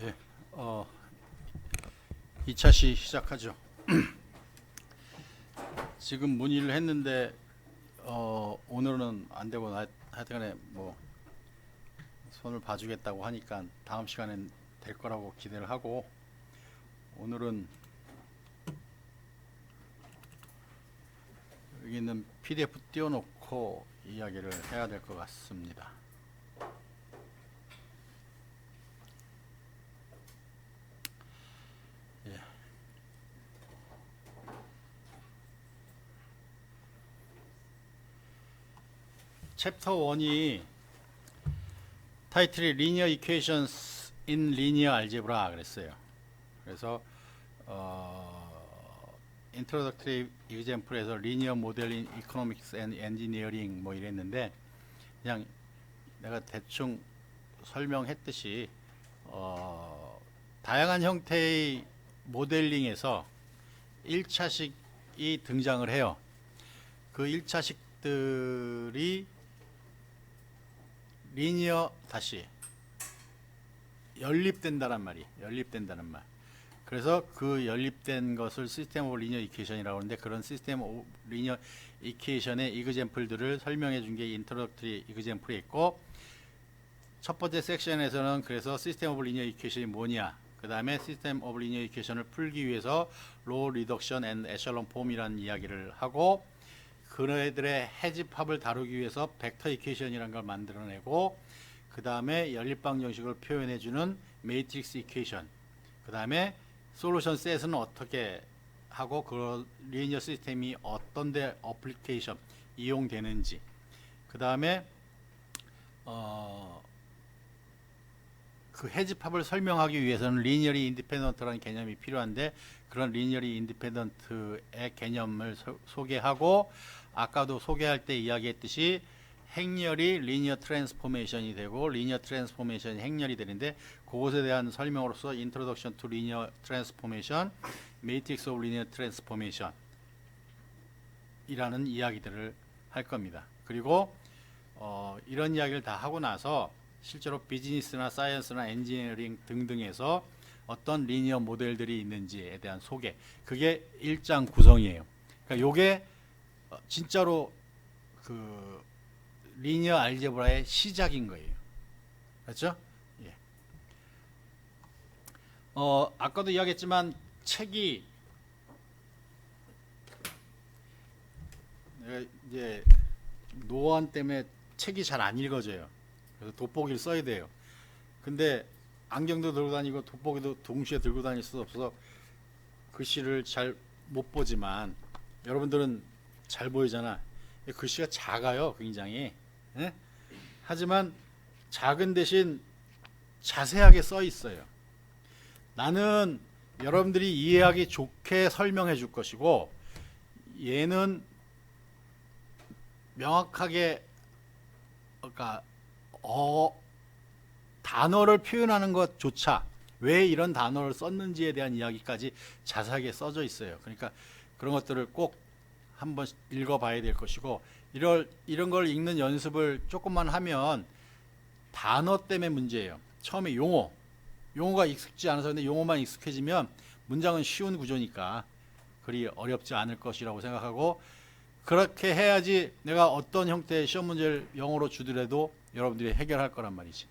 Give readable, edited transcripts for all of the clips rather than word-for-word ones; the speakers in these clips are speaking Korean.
예, 2차 시 시작하죠. 지금 문의를 했는데 오늘은 안 되고 하여튼간에 뭐 손을 봐주겠다고 하니까 다음 시간엔 될 거라고 기대를 하고, 오늘은 여기 있는 PDF 띄워놓고 이야기를 해야 될 것 같습니다. 예. 챕터 1이 타이틀이 Linear Equations in Linear Algebra 그랬어요. 그래서 Introductory Example에서 Linear Model in Economics and Engineering 뭐 이랬는데, 그냥 내가 대충 설명했듯이 다양한 형태의 모델링에서 1차식이 등장을 해요. 그 1차식들이 리니어 다시 연립된다는 말. 그래서 그 연립된 것을 시스템 오브 리니어 이퀘이션이라고 하는데, 그런 시스템 오브 리니어 이퀘이션의 이그젬플들을 설명해 준 게 인트로덕터리 이그젬플이 있고, 첫 번째 섹션에서는 그래서 시스템 오브 리니어 이퀘이션이 뭐냐, 그 다음에 시스템 오브 리니어 이퀘이션을 풀기 위해서 로우 리덕션 앤 에셜론 폼이라는 이야기를 하고, 그네들의 해집합을 다루기 위해서 벡터 이퀘이션이라는 걸 만들어내고, 그 다음에 연립방정식을 표현해주는 매트릭스 이퀘이션, 그 다음에 솔루션 셋은 어떻게 하고 그 리니어 시스템이 어떤데 어플리케이션 이용되는지, 그 다음에 그 해집합을 설명하기 위해서는 리니어리 인디펜던트라는 개념이 필요한데, 그런 리니어리 인디펜던트의 개념을 소개하고, 아까도 소개할 때 이야기했듯이 행렬이 리니어 트랜스포메이션이 되고 리니어 트랜스포메이션이 행렬이 되는데, 그것에 대한 설명으로서 인트로덕션 투 리니어 트랜스포메이션, 매트릭스 오브 리니어 트랜스포메이션 이라는 이야기들을 할 겁니다. 그리고 이런 이야기를 다 하고 나서 실제로 비즈니스나 사이언스나 엔지니어링 등등에서 어떤 리니어 모델들이 있는지에 대한 소개, 그게 1장 구성이에요. 그러니까 요게 진짜로 그 리니어 알제브라의 시작인 거예요. 그렇죠? 예. 아까도 이야기했지만 책이, 내가 이제 노안 때문에 책이 잘 안 읽어져요. 그래서 돋보기를 써야 돼요. 근데 안경도 들고 다니고 돋보기도 동시에 들고 다닐 수 없어서 글씨를 잘 못 보지만, 여러분들은 잘 보이잖아. 글씨가 작아요, 굉장히. 예? 하지만 작은 대신 자세하게 써 있어요. 나는 여러분들이 이해하기 좋게 설명해 줄 것이고, 얘는 명확하게, 그러니까 단어를 표현하는 것조차 왜 이런 단어를 썼는지에 대한 이야기까지 자세하게 써져 있어요. 그러니까 그런 것들을 꼭 한번 읽어봐야 될 것이고, 이런 걸 읽는 연습을 조금만 하면, 단어 때문에 문제예요. 처음에 용어가 익숙지 않아서, 근데 용어만 익숙해지면 문장은 쉬운 구조니까 그리 어렵지 않을 것이라고 생각하고, 그렇게 해야지 내가 어떤 형태의 시험 문제를 영어로 주더라도 여러분들이 해결할 거란 말이지.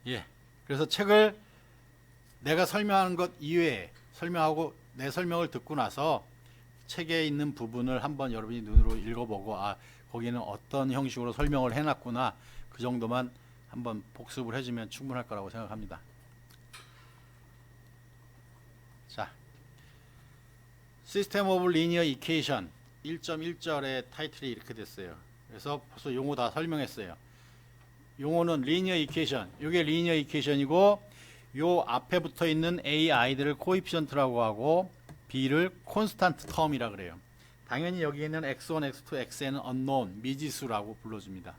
예. 그래서 책을 내가 설명하는 것 이외에 설명하고, 내 설명을 듣고 나서 책에 있는 부분을 한번 여러분이 눈으로 읽어보고, 거기는 어떤 형식으로 설명을 해놨구나, 그 정도만 한번 복습을 해주면 충분할 거라고 생각합니다. 자, 시스템 오브 리니어 이퀘이션 1.1절의 타이틀이 이렇게 됐어요. 그래서 벌써 용어 다 설명했어요. 용어는 리니어 이퀘이션, 이게 리니어 이퀘이션이고, 요 앞에 붙어 있는 AI들을 코에피션트라고 하고 B를 콘스탄트 텀이라 그래요. 당연히 여기에는 X1, X2, Xn은 unknown, 미지수라고 불러줍니다.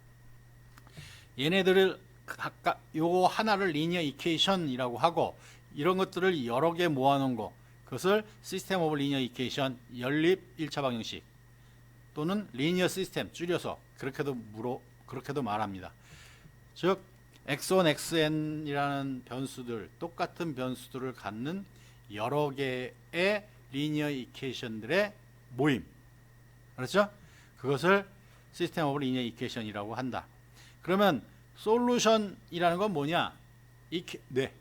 얘네들을 각각 요 하나를 리니어 이퀘이션이라고 하고, 이런 것들을 여러 개 모아놓은 거, 그것을 시스템 오브 리니어 이퀘이션, 연립 1차 방정식 또는 리니어 시스템 줄여서 그렇게도 말합니다. 즉 x1, xn이라는 변수들, 똑같은 변수들을 갖는 여러 개의 리니어 이퀘이션들의 모임. 그렇죠? 그것을 시스템 오브 리니어 이퀘이션이라고 한다. 그러면 솔루션이라는 건 뭐냐? 네.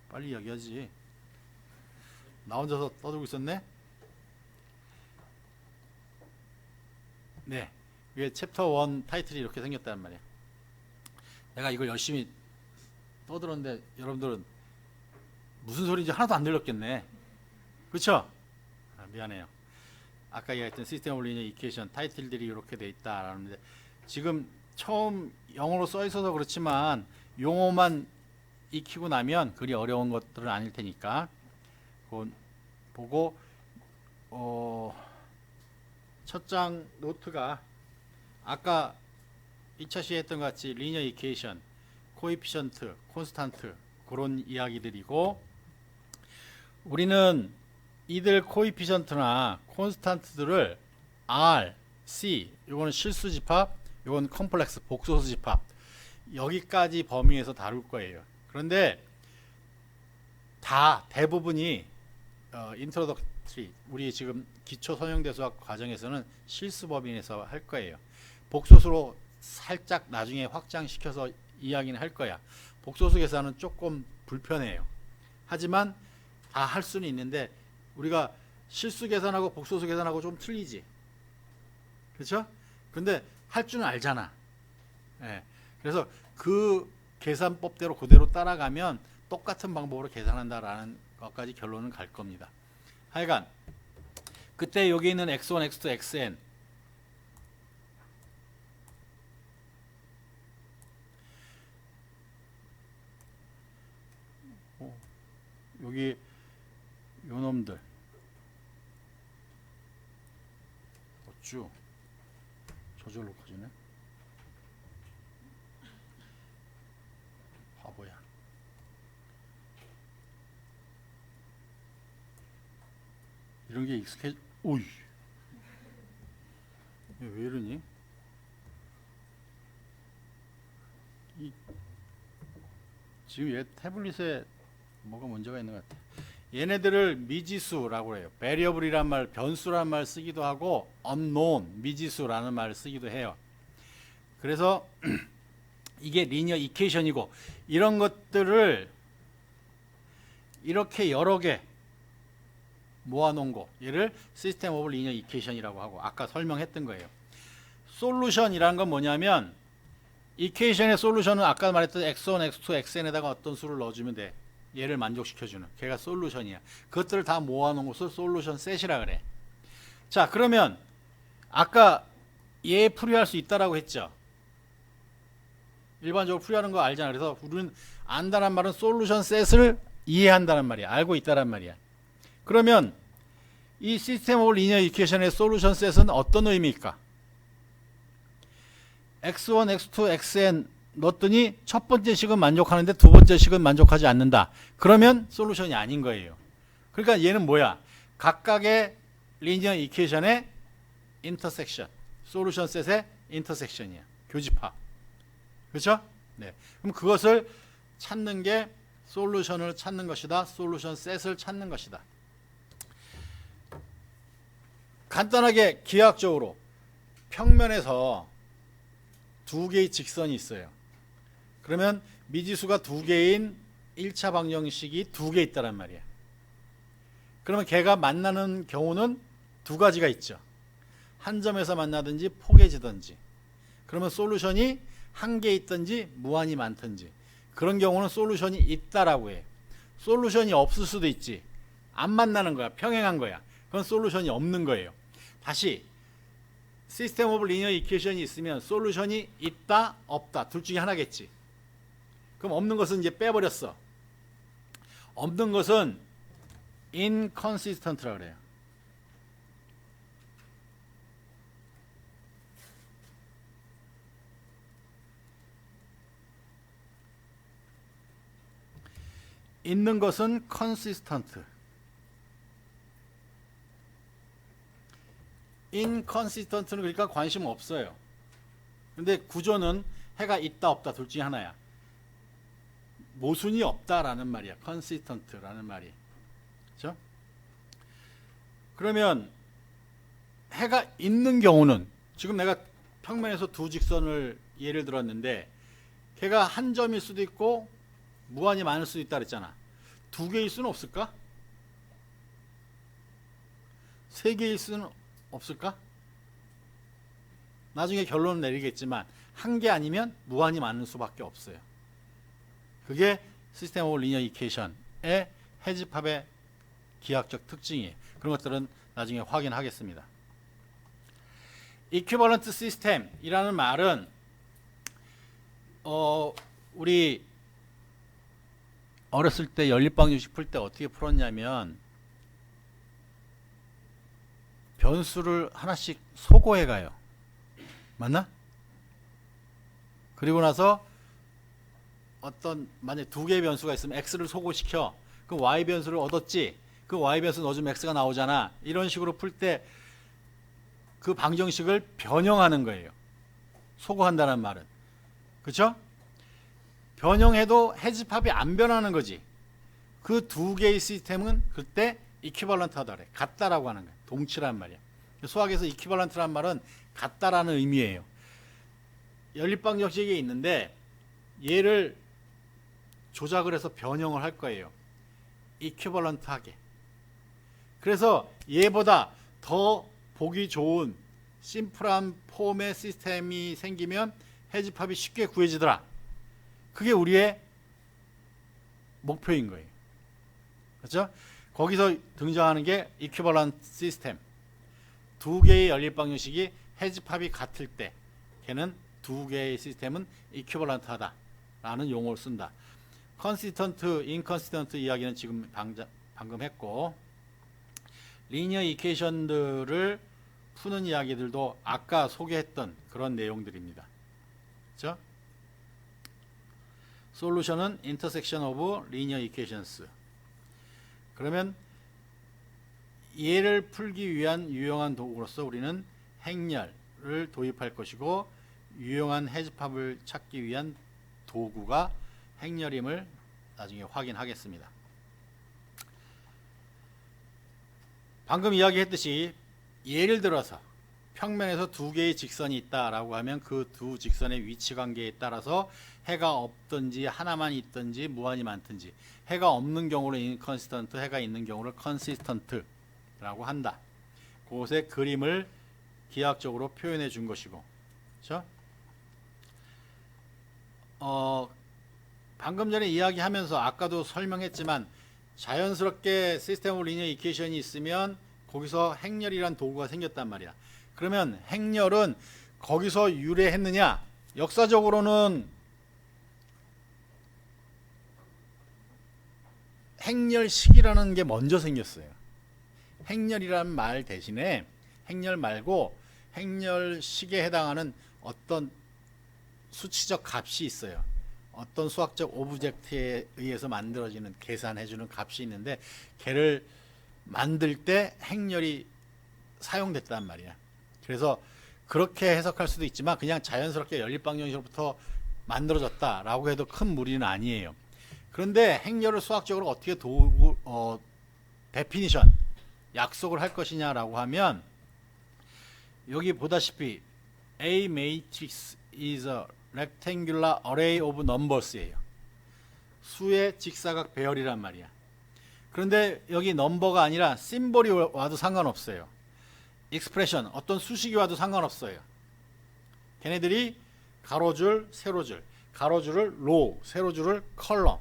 빨리 이야기하지. 나 혼자서 떠들고 있었네. 네. 위에 챕터 1 타이틀이 이렇게 생겼단 말이야. 내가 이걸 열심히 떠들었는데 여러분들은 무슨 소리인지 하나도 안 들렸겠네. 그쵸? 미안해요. 아까 얘기했던 시스템 오브 리니어 이퀘이션 타이틀들이 이렇게 돼 있다라는데 지금 처음 영어로 써 있어서 그렇지만 용어만 익히고 나면 그리 어려운 것들은 아닐 테니까 그건 보고 첫 장 노트가 아까 2차 시에 했던 것 같이 리니어 이퀘이션, 코에피션트, 콘스탄트 그런 이야기들이고 우리는 이들 코에피션트나 콘스탄트들을 R, C, 요거는 실수 집합, 요건 컴플렉스, 복소수 집합 여기까지 범위에서 다룰 거예요. 그런데 대부분이 인트로덕트리 우리 지금 기초 선형대수학 과정에서는 실수 범위에서 할 거예요. 복소수로 살짝 나중에 확장시켜서 이야기는 할 거야. 복소수 계산은 조금 불편해요. 하지만 다 할 수는 있는데 우리가 실수 계산하고 복소수 계산하고 좀 틀리지. 그렇죠? 근데 할 줄은 알잖아. 예. 그래서 그 계산법대로 그대로 따라가면 똑같은 방법으로 계산한다라는 것까지 결론은 갈 겁니다. 하여간 그때 여기 있는 x1, x2, xn 여기 요놈들 어쭈 저절로 커지네. 바보야. 이런 게 오이 왜 이러니? 지금 얘 태블릿에 뭐가 문제가 있는 것 같아. 얘네들을 미지수라고 해요. 베리어블이란 말, 변수란 말 쓰기도 하고 unknown, 미지수라는 말을 쓰기도 해요. 그래서 이게 리니어 이퀘이션이고 이런 것들을 이렇게 여러 개 모아놓은 거 얘를 시스템 오브 리니어 이퀘이션이라고 하고 아까 설명했던 거예요. 솔루션이라는 건 뭐냐면 이퀘이션의 솔루션은 아까 말했던 x1, x2, xn에다가 어떤 수를 넣어주면 돼. 얘를 만족시켜주는 걔가 솔루션이야. 그것들을 다 모아놓은 것을 솔루션 셋이라 그래. 자 그러면 아까 얘 풀이할 수 있다라고 했죠. 일반적으로 풀이하는 거 알잖아. 그래서 우리는 안다란 말은 솔루션 셋을 이해한다는 말이야. 알고 있다란 말이야. 그러면 이 시스템 오브 리니어 이퀘이션의 솔루션 셋은 어떤 의미일까? x1, x2, xn 넣었더니 첫 번째 식은 만족하는데 두 번째 식은 만족하지 않는다. 그러면 솔루션이 아닌 거예요. 그러니까 얘는 뭐야? 각각의 리니어 이퀘이션의 인터섹션, 솔루션 셋의 인터섹션이야. 교집합. 그렇죠? 네. 그럼 그것을 찾는 게 솔루션을 찾는 것이다. 솔루션 셋을 찾는 것이다. 간단하게 기하학적으로 평면에서 두 개의 직선이 있어요. 그러면 미지수가 두 개인 1차 방정식이 두 개 있다란 말이야. 그러면 걔가 만나는 경우는 두 가지가 있죠. 한 점에서 만나든지 포개지든지. 그러면 솔루션이 한 개 있든지 무한히 많든지. 그런 경우는 솔루션이 있다라고 해. 솔루션이 없을 수도 있지. 안 만나는 거야. 평행한 거야. 그건 솔루션이 없는 거예요. 다시 시스템 오브 리니어 이퀘이션이 있으면 솔루션이 있다 없다 둘 중에 하나겠지. 그럼 없는 것은 이제 빼버렸어. 없는 것은 inconsistent라고 그래요. 있는 것은 consistent. inconsistent는 그러니까 관심 없어요. 근데 구조는 해가 있다 없다 둘 중에 하나야. 모순이 없다라는 말이야. consistent라는 말이. 그렇죠? 그러면 해가 있는 경우는 지금 내가 평면에서 두 직선을 예를 들었는데 걔가 한 점일 수도 있고 무한히 많을 수도 있다 그랬잖아. 두 개일 수는 없을까? 세 개일 수는 없을까? 나중에 결론을 내리겠지만 한 개 아니면 무한히 많을 수밖에 없어요. 그게 시스템 오브 리니어 이퀘이션의 해집합의 기하학적 특징이에요. 그런 것들은 나중에 확인하겠습니다. 이퀴벌런트 시스템이라는 말은 우리 어렸을 때 연립방정식 풀 때 어떻게 풀었냐면 변수를 하나씩 소거해 가요. 맞나? 그리고 나서 만약 두 개의 변수가 있으면 x를 소거시켜. 그럼 y 변수를 얻었지. 그 y 변수 넣어주면 x가 나오잖아. 이런 식으로 풀 때 그 방정식을 변형하는 거예요. 소거한다는 말은. 그렇죠? 변형해도 해집합이 안 변하는 거지. 그 두 개의 시스템은 그때 이퀴벌런트하다 그래. 같다라고 하는 거야. 동치란 말이야. 수학에서 이퀴벌런트란 말은 같다라는 의미예요. 연립방정식이 있는데 얘를 조작을 해서 변형을 할 거예요. 이퀴벌런트하게. 그래서 얘보다 더 보기 좋은 심플한 폼의 시스템이 생기면 해집합이 쉽게 구해지더라. 그게 우리의 목표인 거예요. 그렇죠? 거기서 등장하는 게 이퀴벌런트 시스템. 두 개의 연립방정식이 해집합이 같을 때 걔는 두 개의 시스템은 이퀴벌런트하다 라는 용어를 쓴다. 컨시스턴트, 인컨시스턴트 이야기는 지금 방금 했고 리니어 이퀘이션들을 푸는 이야기들도 아까 소개했던 그런 내용들입니다. 그렇죠? 솔루션은 intersection of linear equations. 그러면 얘를 풀기 위한 유용한 도구로서 우리는 행렬을 도입할 것이고 유용한 해집합을 찾기 위한 도구가 행렬임을 나중에 확인하겠습니다. 방금 이야기했듯이 예를 들어서 평면에서 두 개의 직선이 있다라고 하면 그 두 직선의 위치 관계에 따라서 해가 없든지 하나만 있든지 무한히 많든지 해가 없는 경우를 인컨시스턴트, 해가 있는 경우를 컨시스턴트라고 한다. 그것의 그림을 기하학적으로 표현해 준 것이고, 그렇죠? 방금 전에 이야기하면서 아까도 설명했지만 자연스럽게 시스템 오브 리니어 이퀘이션이 있으면 거기서 행렬이란 도구가 생겼단 말이야. 그러면 행렬은 거기서 유래했느냐? 역사적으로는 행렬식이라는 게 먼저 생겼어요. 행렬이라는 말 대신에 행렬 말고 행렬식에 해당하는 어떤 수치적 값이 있어요. 어떤 수학적 오브젝트에 의해서 만들어지는 계산해주는 값이 있는데 걔를 만들 때 행렬이 사용됐단 말이야. 그래서 그렇게 해석할 수도 있지만 그냥 자연스럽게 연립방정식으로부터 만들어졌다라고 해도 큰 무리는 아니에요. 그런데 행렬을 수학적으로 어떻게 데피니션, 약속을 할 것이냐라고 하면 여기 보다시피 A matrix is a rectangular array of numbers예요. 수의 직사각 배열이란 말이야. 그런데 여기 넘버가 아니라 심볼이 와도 상관없어요. 익스프레션, 어떤 수식이 와도 상관없어요. 걔네들이 가로줄, 세로줄, 가로줄을 로우, 세로줄을 컬럼,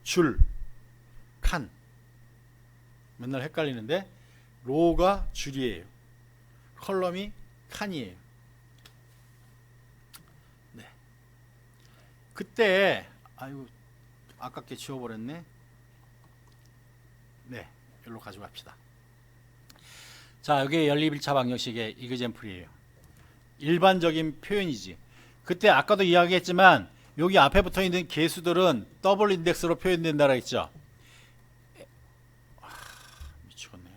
줄, 칸. 맨날 헷갈리는데 로우가 줄이에요. 컬럼이 칸이에요. 네. 그때 아이고 아깝게 지워버렸네. 네, 여기로 가져갑시다. 자, 여기 연립 1차 방정식의 이그젠플이에요. 일반적인 표현이지. 그때 아까도 이야기했지만 여기 앞에 붙어있는 개수들은 더블 인덱스로 표현된다고 했죠. 미치겠네.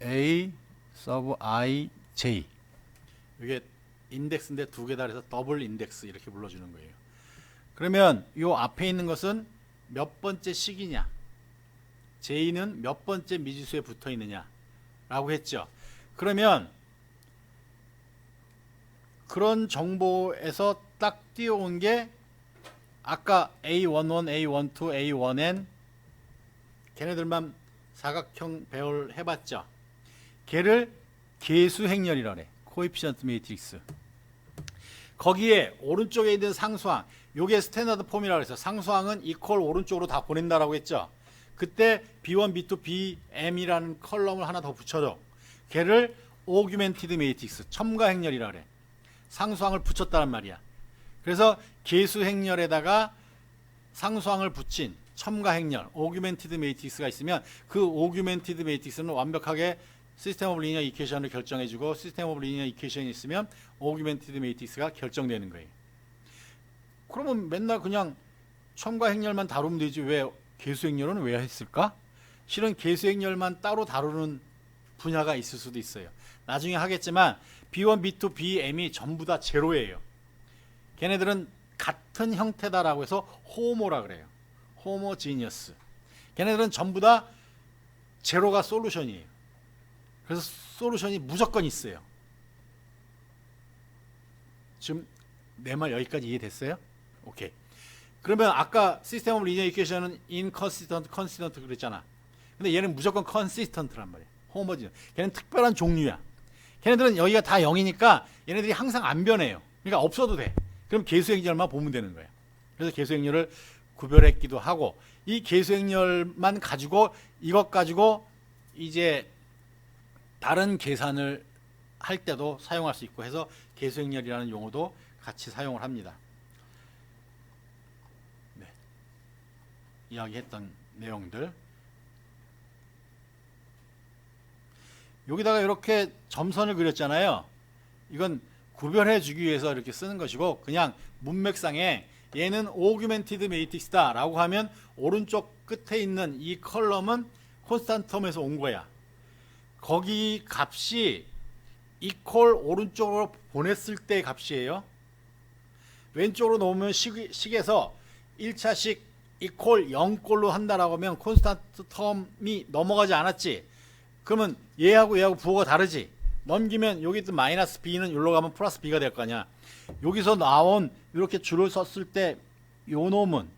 A 서브 I J. 이게 인덱스인데 두 개다 그래서 더블 인덱스 이렇게 불러주는 거예요. 그러면 요 앞에 있는 것은 몇 번째 식이냐, J는 몇 번째 미지수에 붙어 있느냐 라고 했죠. 그러면 그런 정보에서 딱 띄워온 게 아까 A11, A12, A1N 걔네들만 사각형 배열 해봤죠. 걔를 계수행렬이라 그래. 코에피션트 매트릭스. 거기에 오른쪽에 있는 상수항, 요게 스탠다드 폼이라고 해서 상수항은 이퀄 오른쪽으로 다 보낸다라고 했죠. 그때 B1, B2, BM이라는 컬럼을 하나 더 붙여줘. 걔를 오규멘티드 매트릭스, 첨가행렬이라 그래. 상수항을 붙였다는 말이야. 그래서 계수행렬에다가 상수항을 붙인 첨가행렬, 오규멘티드 매트릭스가 있으면 그 오규멘티드 매트릭스는 완벽하게 시스템 오브 리니어 이퀘이션을 결정해주고 시스템 오브 리니어 이퀘이션이 있으면 오규멘티드 매트릭스가 결정되는 거예요. 그러면 맨날 그냥 첨가행렬만 다루면 되지 왜 계수행렬은 왜 했을까? 실은 계수행렬만 따로 다루는 분야가 있을 수도 있어요. 나중에 하겠지만 B1, B2, BM이 전부 다 제로예요. 걔네들은 같은 형태다라고 해서 호모라 그래요. 호모지니어스. 걔네들은 전부 다 제로가 솔루션이에요. 그래서 솔루션이 무조건 있어요. 지금 내 말 여기까지 이해됐어요? 오케이. 그러면 아까 시스템 오브 리니어 이퀘이션은 inconsistent, consistent 그랬잖아. 근데 얘는 무조건 consistent란 말이야. 호모지니어스. 걔는 특별한 종류야. 걔네들은 여기가 다 0이니까 얘네들이 항상 안 변해요. 그러니까 없어도 돼. 그럼 계수행렬만 보면 되는 거야. 그래서 계수행렬을 구별했기도 하고, 이 계수행렬만 가지고 이것 가지고 이제 다른 계산을 할 때도 사용할 수 있고 해서 계수행렬이라는 용어도 같이 사용을 합니다. 네. 이야기했던 내용들. 여기다가 이렇게 점선을 그렸잖아요. 이건 구별해 주기 위해서 이렇게 쓰는 것이고, 그냥 문맥상에 얘는 오규멘티드 매트릭스다 라고 하면 오른쪽 끝에 있는 이 컬럼은 콘스탄트 텀에서 온 거야. 거기 값이 이퀄 오른쪽으로 보냈을 때 값이에요. 왼쪽으로 놓으면 식에서 1차식 이퀄 0꼴로 한다라고 하면 콘스탄트 텀이 넘어가지 않았지. 그러면 얘하고 부호가 다르지. 넘기면 여기 있던 마이너스 b는 여기로 가면 플러스 b가 될 거 아니야. 여기서 나온 이렇게 줄을 썼을 때 요 놈은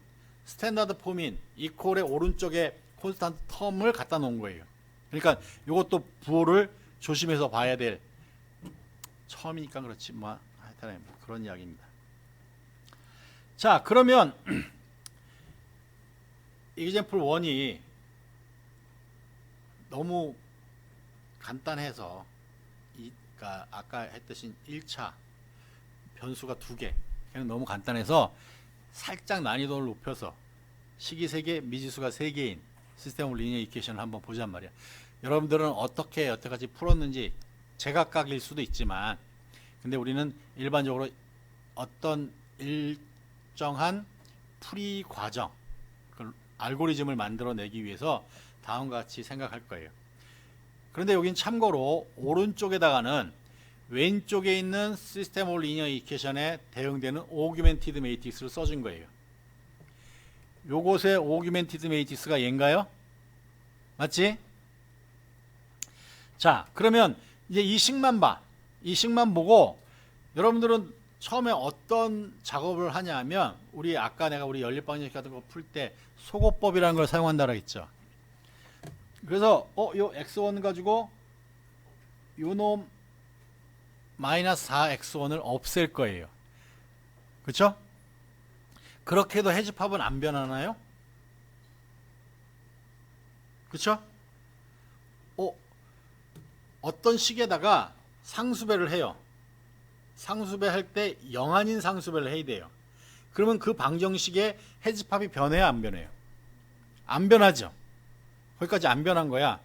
스탠다드 폼인 이퀄의 오른쪽에 콘스탄트 텀을 갖다 놓은 거예요. 그러니까 이것도 부호를 조심해서 봐야 될, 처음이니까 그렇지 뭐 하여튼 그런 이야기입니다. 자, 그러면 example 1이 너무 간단해서 그러니까 아까 했듯이 1차 변수가 2개, 걔는 너무 간단해서 살짝 난이도를 높여서 식이 3개, 미지수가 3개인 시스템 오브 리니어 이퀘이션을 한번 보자는 말이야. 여러분들은 어떻게 여태까지 풀었는지 제각각일 수도 있지만, 근데 우리는 일반적으로 어떤 일정한 풀이 과정, 그 알고리즘을 만들어내기 위해서 다음과 같이 생각할 거예요. 그런데 여긴 참고로 오른쪽에다가는 왼쪽에 있는 시스템 오브 리니어 이퀘이션에 대응되는 오규멘티드 매트릭스를 써준 거예요. 요것의 오규멘티드 매트릭스가 얘인가요? 맞지? 자, 그러면 이제 이 식만 봐. 이 식만 보고 여러분들은 처음에 어떤 작업을 하냐 하면, 우리 아까 내가 우리 연립방정식 같은 거 풀 때 소거법이라는 걸 사용한다고 했죠. 그래서 요 x1 가지고 요 놈 마이너스 4x1을 없앨 거예요. 그렇죠? 그렇게 해도 해집합은 안 변하나요? 그렇죠? 어떤 식에다가 상수배를 해요. 상수배 할 때 0 아닌 상수배를 해야 돼요. 그러면 그 방정식의 해집합이 변해요, 안 변해요? 안 변하죠. 거기까지 안 변한 거야.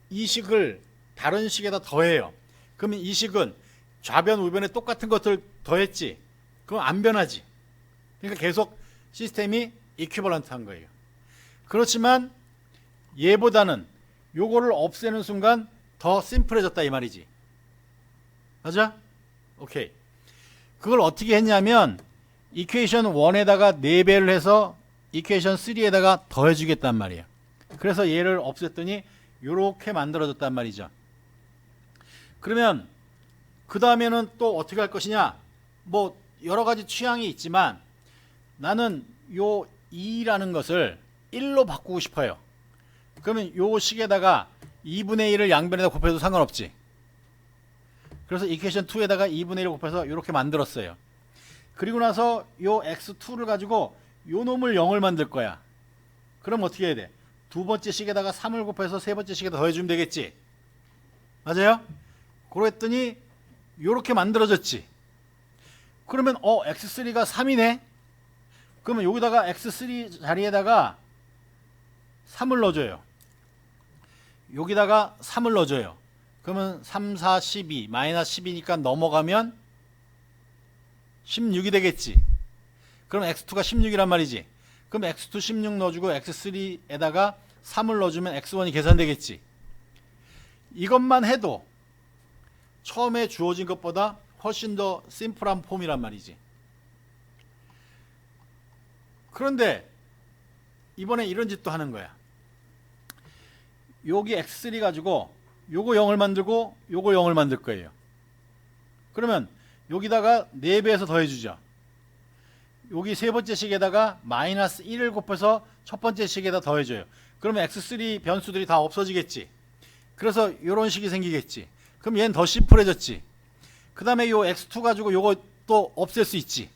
이 식을 다른 식에다 더해요. 그러면 이 식은 좌변 우변에 똑같은 것들 더했지. 그럼 안 변하지. 그러니까 계속 시스템이 이퀴벌런트한 거예요. 그렇지만 얘보다는 요거를 없애는 순간 더 심플해졌다 이 말이지. 맞아? 오케이. 그걸 어떻게 했냐면 이퀘이션 1에다가 4배를 해서 이퀘이션 3에다가 더해주겠단 말이에요. 그래서 얘를 없앴더니 이렇게 만들어졌단 말이죠. 그러면 그 다음에는 또 어떻게 할 것이냐. 뭐 여러가지 취향이 있지만 나는 요 2라는 것을 1로 바꾸고 싶어요. 그러면 요 식에다가 2분의 1을 양변에다 곱해도 상관없지. 그래서 이퀘이션 2에다가 2분의 1을 곱해서 이렇게 만들었어요. 그리고 나서 요 x2를 가지고 요 놈을 0을 만들 거야. 그럼 어떻게 해야 돼? 두 번째 식에다가 3을 곱해서 세 번째 식에다 더해주면 되겠지. 맞아요? 그랬더니 요렇게 만들어졌지. 그러면 x3가 3이네. 그러면 여기다가 x3 자리에다가 3을 넣어줘요. 여기다가 3을 넣어줘요. 그러면 3, 4, 12 마이너스 10이니까 넘어가면 16이 되겠지. 그럼 x2가 16이란 말이지. 그럼 x2 16 넣어주고 x3에다가 3을 넣어주면 x1이 계산되겠지. 이것만 해도 처음에 주어진 것보다 훨씬 더 심플한 폼이란 말이지. 그런데 이번에 이런 짓도 하는 거야. 여기 x3 가지고 요거 0을 만들고 요거 0을 만들 거예요. 그러면 여기다가 4배에서 더해주죠. 여기 세 번째 식에다가 마이너스 1을 곱해서 첫 번째 식에다 더해줘요. 그러면 x3 변수들이 다 없어지겠지. 그래서 이런 식이 생기겠지. 그럼 얘는 더 심플해졌지. 그 다음에 요 x2 가지고 요거 또 없앨 수 있지.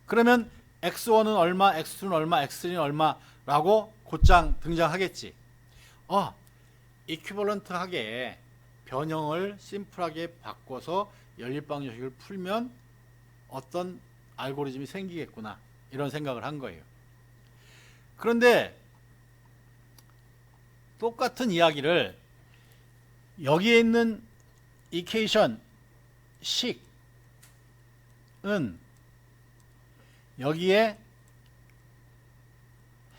그러면 x1은 얼마, x2는 얼마, x3는 얼마라고 곧장 등장하겠지. 이퀴벌런트하게 변형을 심플하게 바꿔서 연립방정식을 풀면 어떤 알고리즘이 생기겠구나 이런 생각을 한 거예요. 그런데 똑같은 이야기를 여기에 있는 이퀘이션 식은 여기에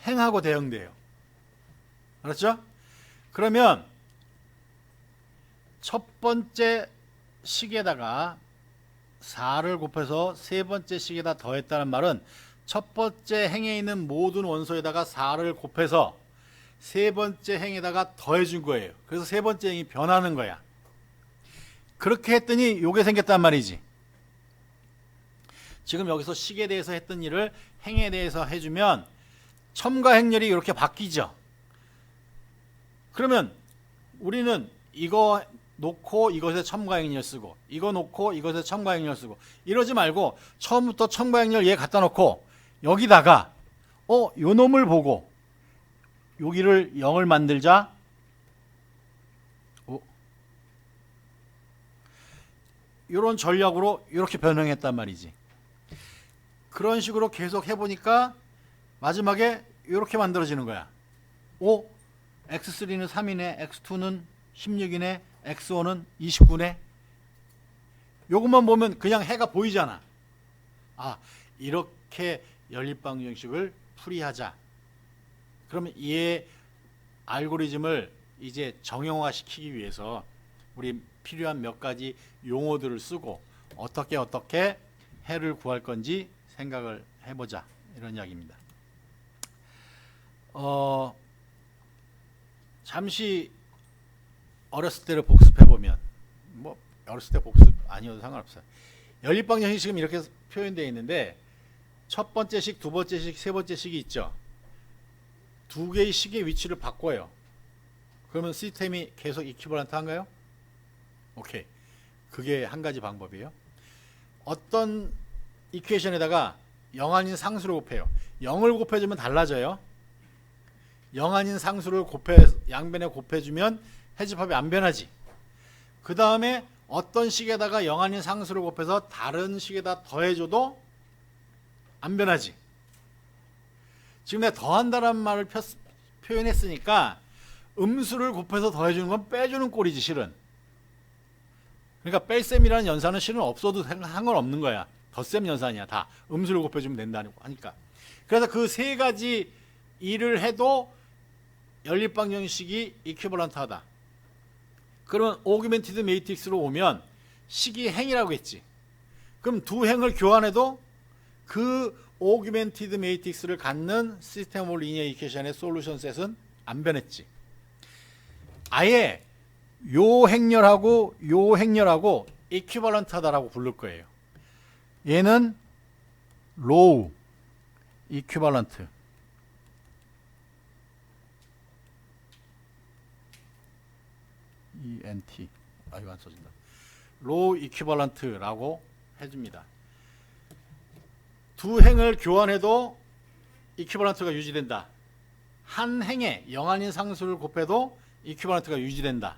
행하고 대응돼요. 알았죠? 그러면 첫 번째 식에다가 4를 곱해서 세 번째 식에다 더했다는 말은 첫 번째 행에 있는 모든 원소에다가 4를 곱해서 세 번째 행에다가 더해준 거예요. 그래서 세 번째 행이 변하는 거야. 그렇게 했더니 요게 생겼단 말이지. 지금 여기서 식에 대해서 했던 일을 행에 대해서 해주면 첨가 행렬이 이렇게 바뀌죠. 그러면 우리는 이거 놓고 이것에 첨가 행렬 쓰고 이거 놓고 이것에 첨가 행렬 쓰고 이러지 말고 처음부터 첨가 행렬 얘 갖다 놓고 여기다가 요 놈을 보고 여기를 0을 만들자. 이런 전략으로 이렇게 변형했단 말이지. 그런 식으로 계속 해보니까 마지막에 이렇게 만들어지는 거야. x3는 3이네, x2는 16이네, x1은 29네. 요것만 보면 그냥 해가 보이잖아. 이렇게 연립방정식을 풀이하자. 그러면 이 알고리즘을 이제 정형화시키기 위해서 우리 필요한 몇 가지 용어들을 쓰고 어떻게 해를 구할 건지 생각을 해보자. 이런 이야기입니다. 잠시 어렸을 때를 복습해보면 뭐 어렸을 때 복습 아니어도 상관없어요. 연립방정식이 지금 이렇게 표현되어 있는데 첫 번째 식, 두 번째 식, 세 번째 식이 있죠. 두 개의 식의 위치를 바꿔요. 그러면 시스템이 계속 이퀴벌런트한가요? 오케이. 그게 한 가지 방법이에요. 어떤 이퀘이션에다가 0 아닌 상수를 곱해요. 0을 곱해주면 달라져요. 0 아닌 상수를 양변에 곱해주면 해집합이 안 변하지. 그 다음에 어떤 식에다가 0 아닌 상수를 곱해서 다른 식에다 더해줘도 안 변하지. 지금 내가 더한다는 말을 표현했으니까 음수를 곱해서 더해주는 건 빼주는 꼴이지 실은. 그러니까 뺄셈이라는 연산은 실은 없어도 상관없는 거야. 덧셈 연산이야. 다 음수를 곱해주면 된다고 하니까. 그래서 그 세 가지 일을 해도 연립방정식이 이퀴벌런트하다. 그러면 오규멘티드 매트릭스로 오면 식이 행이라고 했지. 그럼 두 행을 교환해도 그 오규멘티드 매트릭스를 갖는 시스템 오브 리니어 이퀘이션의 솔루션 셋은 안 변했지. 아예 요 행렬하고 요 행렬하고 이퀴벌런트하다라고 부를 거예요. 얘는 로우 이퀴벌런트, ENT, 이거 안 써진다. 로우 이퀴벌런트라고 해줍니다. 두 행을 교환해도 이퀴벌런트가 유지된다. 한 행에 영한인 상수를 곱해도 이퀴벌런트가 유지된다.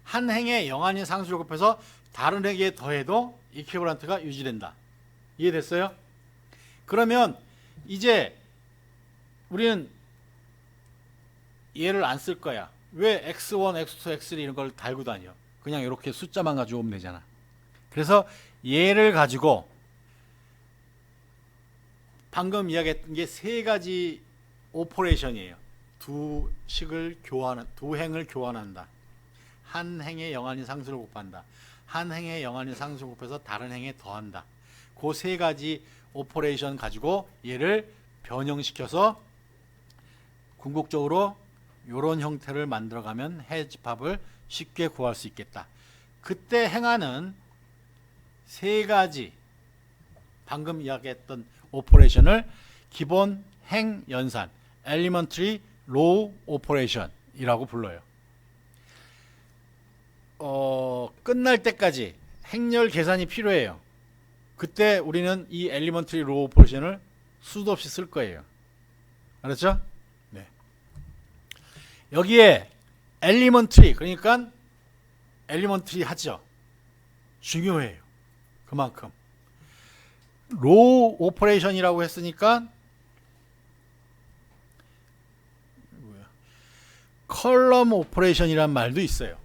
한 행에 영한인 상수를 곱해서 다른 행에 더해도 이퀴벌런트가 유지된다. 이해됐어요? 그러면 이제 우리는 얘를 안 쓸 거야. 왜 x1, x2, x3 이런 걸 달고 다녀? 그냥 이렇게 숫자만 가지고 오면 되잖아. 그래서 얘를 가지고 방금 이야기했던 게 세 가지 오퍼레이션이에요. 두 행을 교환한다. 한 행에 영한인 상수를 곱한다. 한 행에 영한인 상수를 곱해서 다른 행에 더한다. 그 세 가지 오퍼레이션 가지고 얘를 변형시켜서 궁극적으로 이런 형태를 만들어가면 해집합을 쉽게 구할 수 있겠다. 그때 행하는 세 가지 방금 이야기했던 오퍼레이션을 기본 행 연산 Elementary Row Operation이라고 불러요. 끝날 때까지 행렬 계산이 필요해요. 그때 우리는 이 Elementary Row Operation을 수도 없이 쓸 거예요. 알았죠? 네. 여기에 Elementary, 그러니까 Elementary 하죠. 중요해요. 그만큼. 로우 오퍼레이션이라고 했으니까 컬럼 오퍼레이션이란 말도 있어요.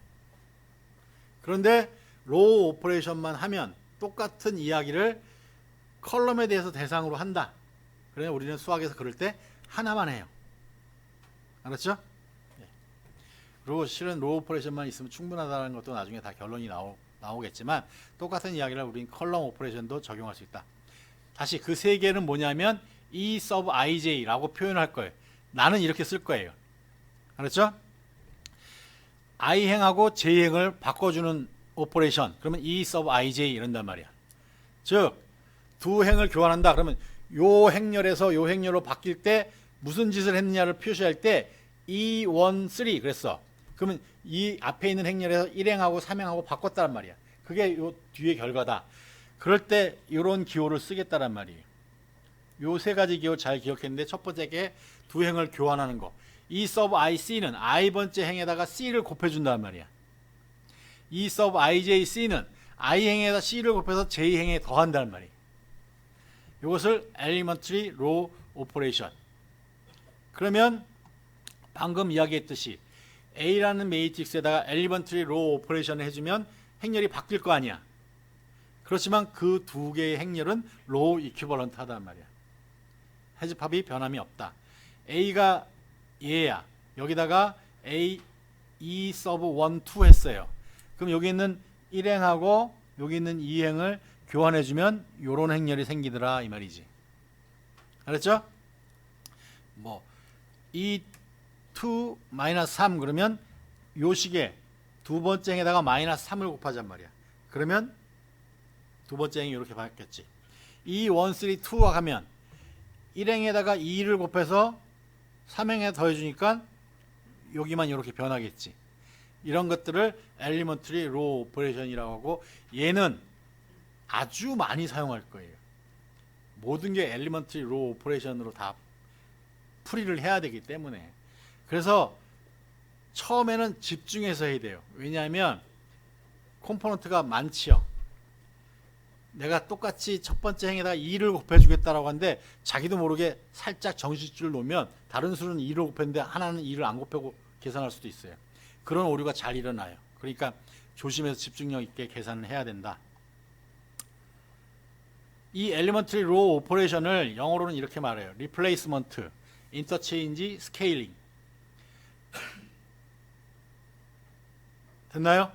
그런데 로우 오퍼레이션만 하면 똑같은 이야기를 컬럼에 대해서 대상으로 한다. 그래서 우리는 수학에서 그럴 때 하나만 해요. 알았죠? 네. 그리고 실은 로우 오퍼레이션만 있으면 충분하다는 것도 나중에 다 결론이 나오겠지만 똑같은 이야기를 우리는 컬럼 오퍼레이션도 적용할 수 있다. 다시 그 세 개는 뭐냐면 E sub ij라고 표현할 거예요. 나는 이렇게 쓸 거예요. 알았죠? i행하고 j행을 바꿔주는 오퍼레이션. 그러면 E sub ij 이런단 말이야. 즉, 두 행을 교환한다. 그러면 요 행렬에서 요 행렬로 바뀔 때 무슨 짓을 했느냐를 표시할 때 E1, 3 그랬어. 그러면 이 앞에 있는 행렬에서 1행하고 3행하고 바꿨단 말이야. 그게 요 뒤의 결과다. 그럴 때 이런 기호를 쓰겠다란 말이에요. 요 세 가지 기호 잘 기억했는데 첫 번째 게 두 행을 교환하는 거. E sub ic는 i번째 행에다가 c를 곱해준단 말이야. E sub ijc는 i행에다 c를 곱해서 j행에 더한단 말이에요. 이것을 elementary row operation. 그러면 방금 이야기했듯이 A라는 매트릭스에다가 elementary row operation을 해주면 행렬이 바뀔 거 아니야. 그렇지만 그 두 개의 행렬은 로우 이퀴벌런트 하단 말이야. 해집합이 변함이 없다. A가 얘야. 여기다가 A, E sub 1, 2 했어요. 그럼 여기 있는 1행하고 여기 있는 2행을 교환해주면 요런 행렬이 생기더라 이 말이지. 알았죠? 뭐 E2 -3 그러면 요 식에 두 번째 행에다가 -3을 곱하잔 말이야. 그러면 두 번째 행이 이렇게 바뀌었지. 2, 1, 3, 2와 하면 1행에다가 2를 곱해서 3행에 더해주니까 여기만 이렇게 변하겠지. 이런 것들을 Elementary Row Operation이라고 하고 얘는 아주 많이 사용할 거예요. 모든 게 Elementary Row Operation으로 다 풀이를 해야 되기 때문에. 그래서 처음에는 집중해서 해야 돼요. 왜냐하면 컴포넌트가 많지요. 내가 똑같이 첫 번째 행에다가 2를 곱해주겠다라고 하는데 자기도 모르게 살짝 정식줄을 놓으면 다른 수는 2를 곱했는데 하나는 2를 안 곱하고 계산할 수도 있어요. 그런 오류가 잘 일어나요. 그러니까 조심해서 집중력 있게 계산을 해야 된다. 이 Elementary Row Operation을 영어로는 이렇게 말해요. Replacement, Interchange, Scaling. 됐나요?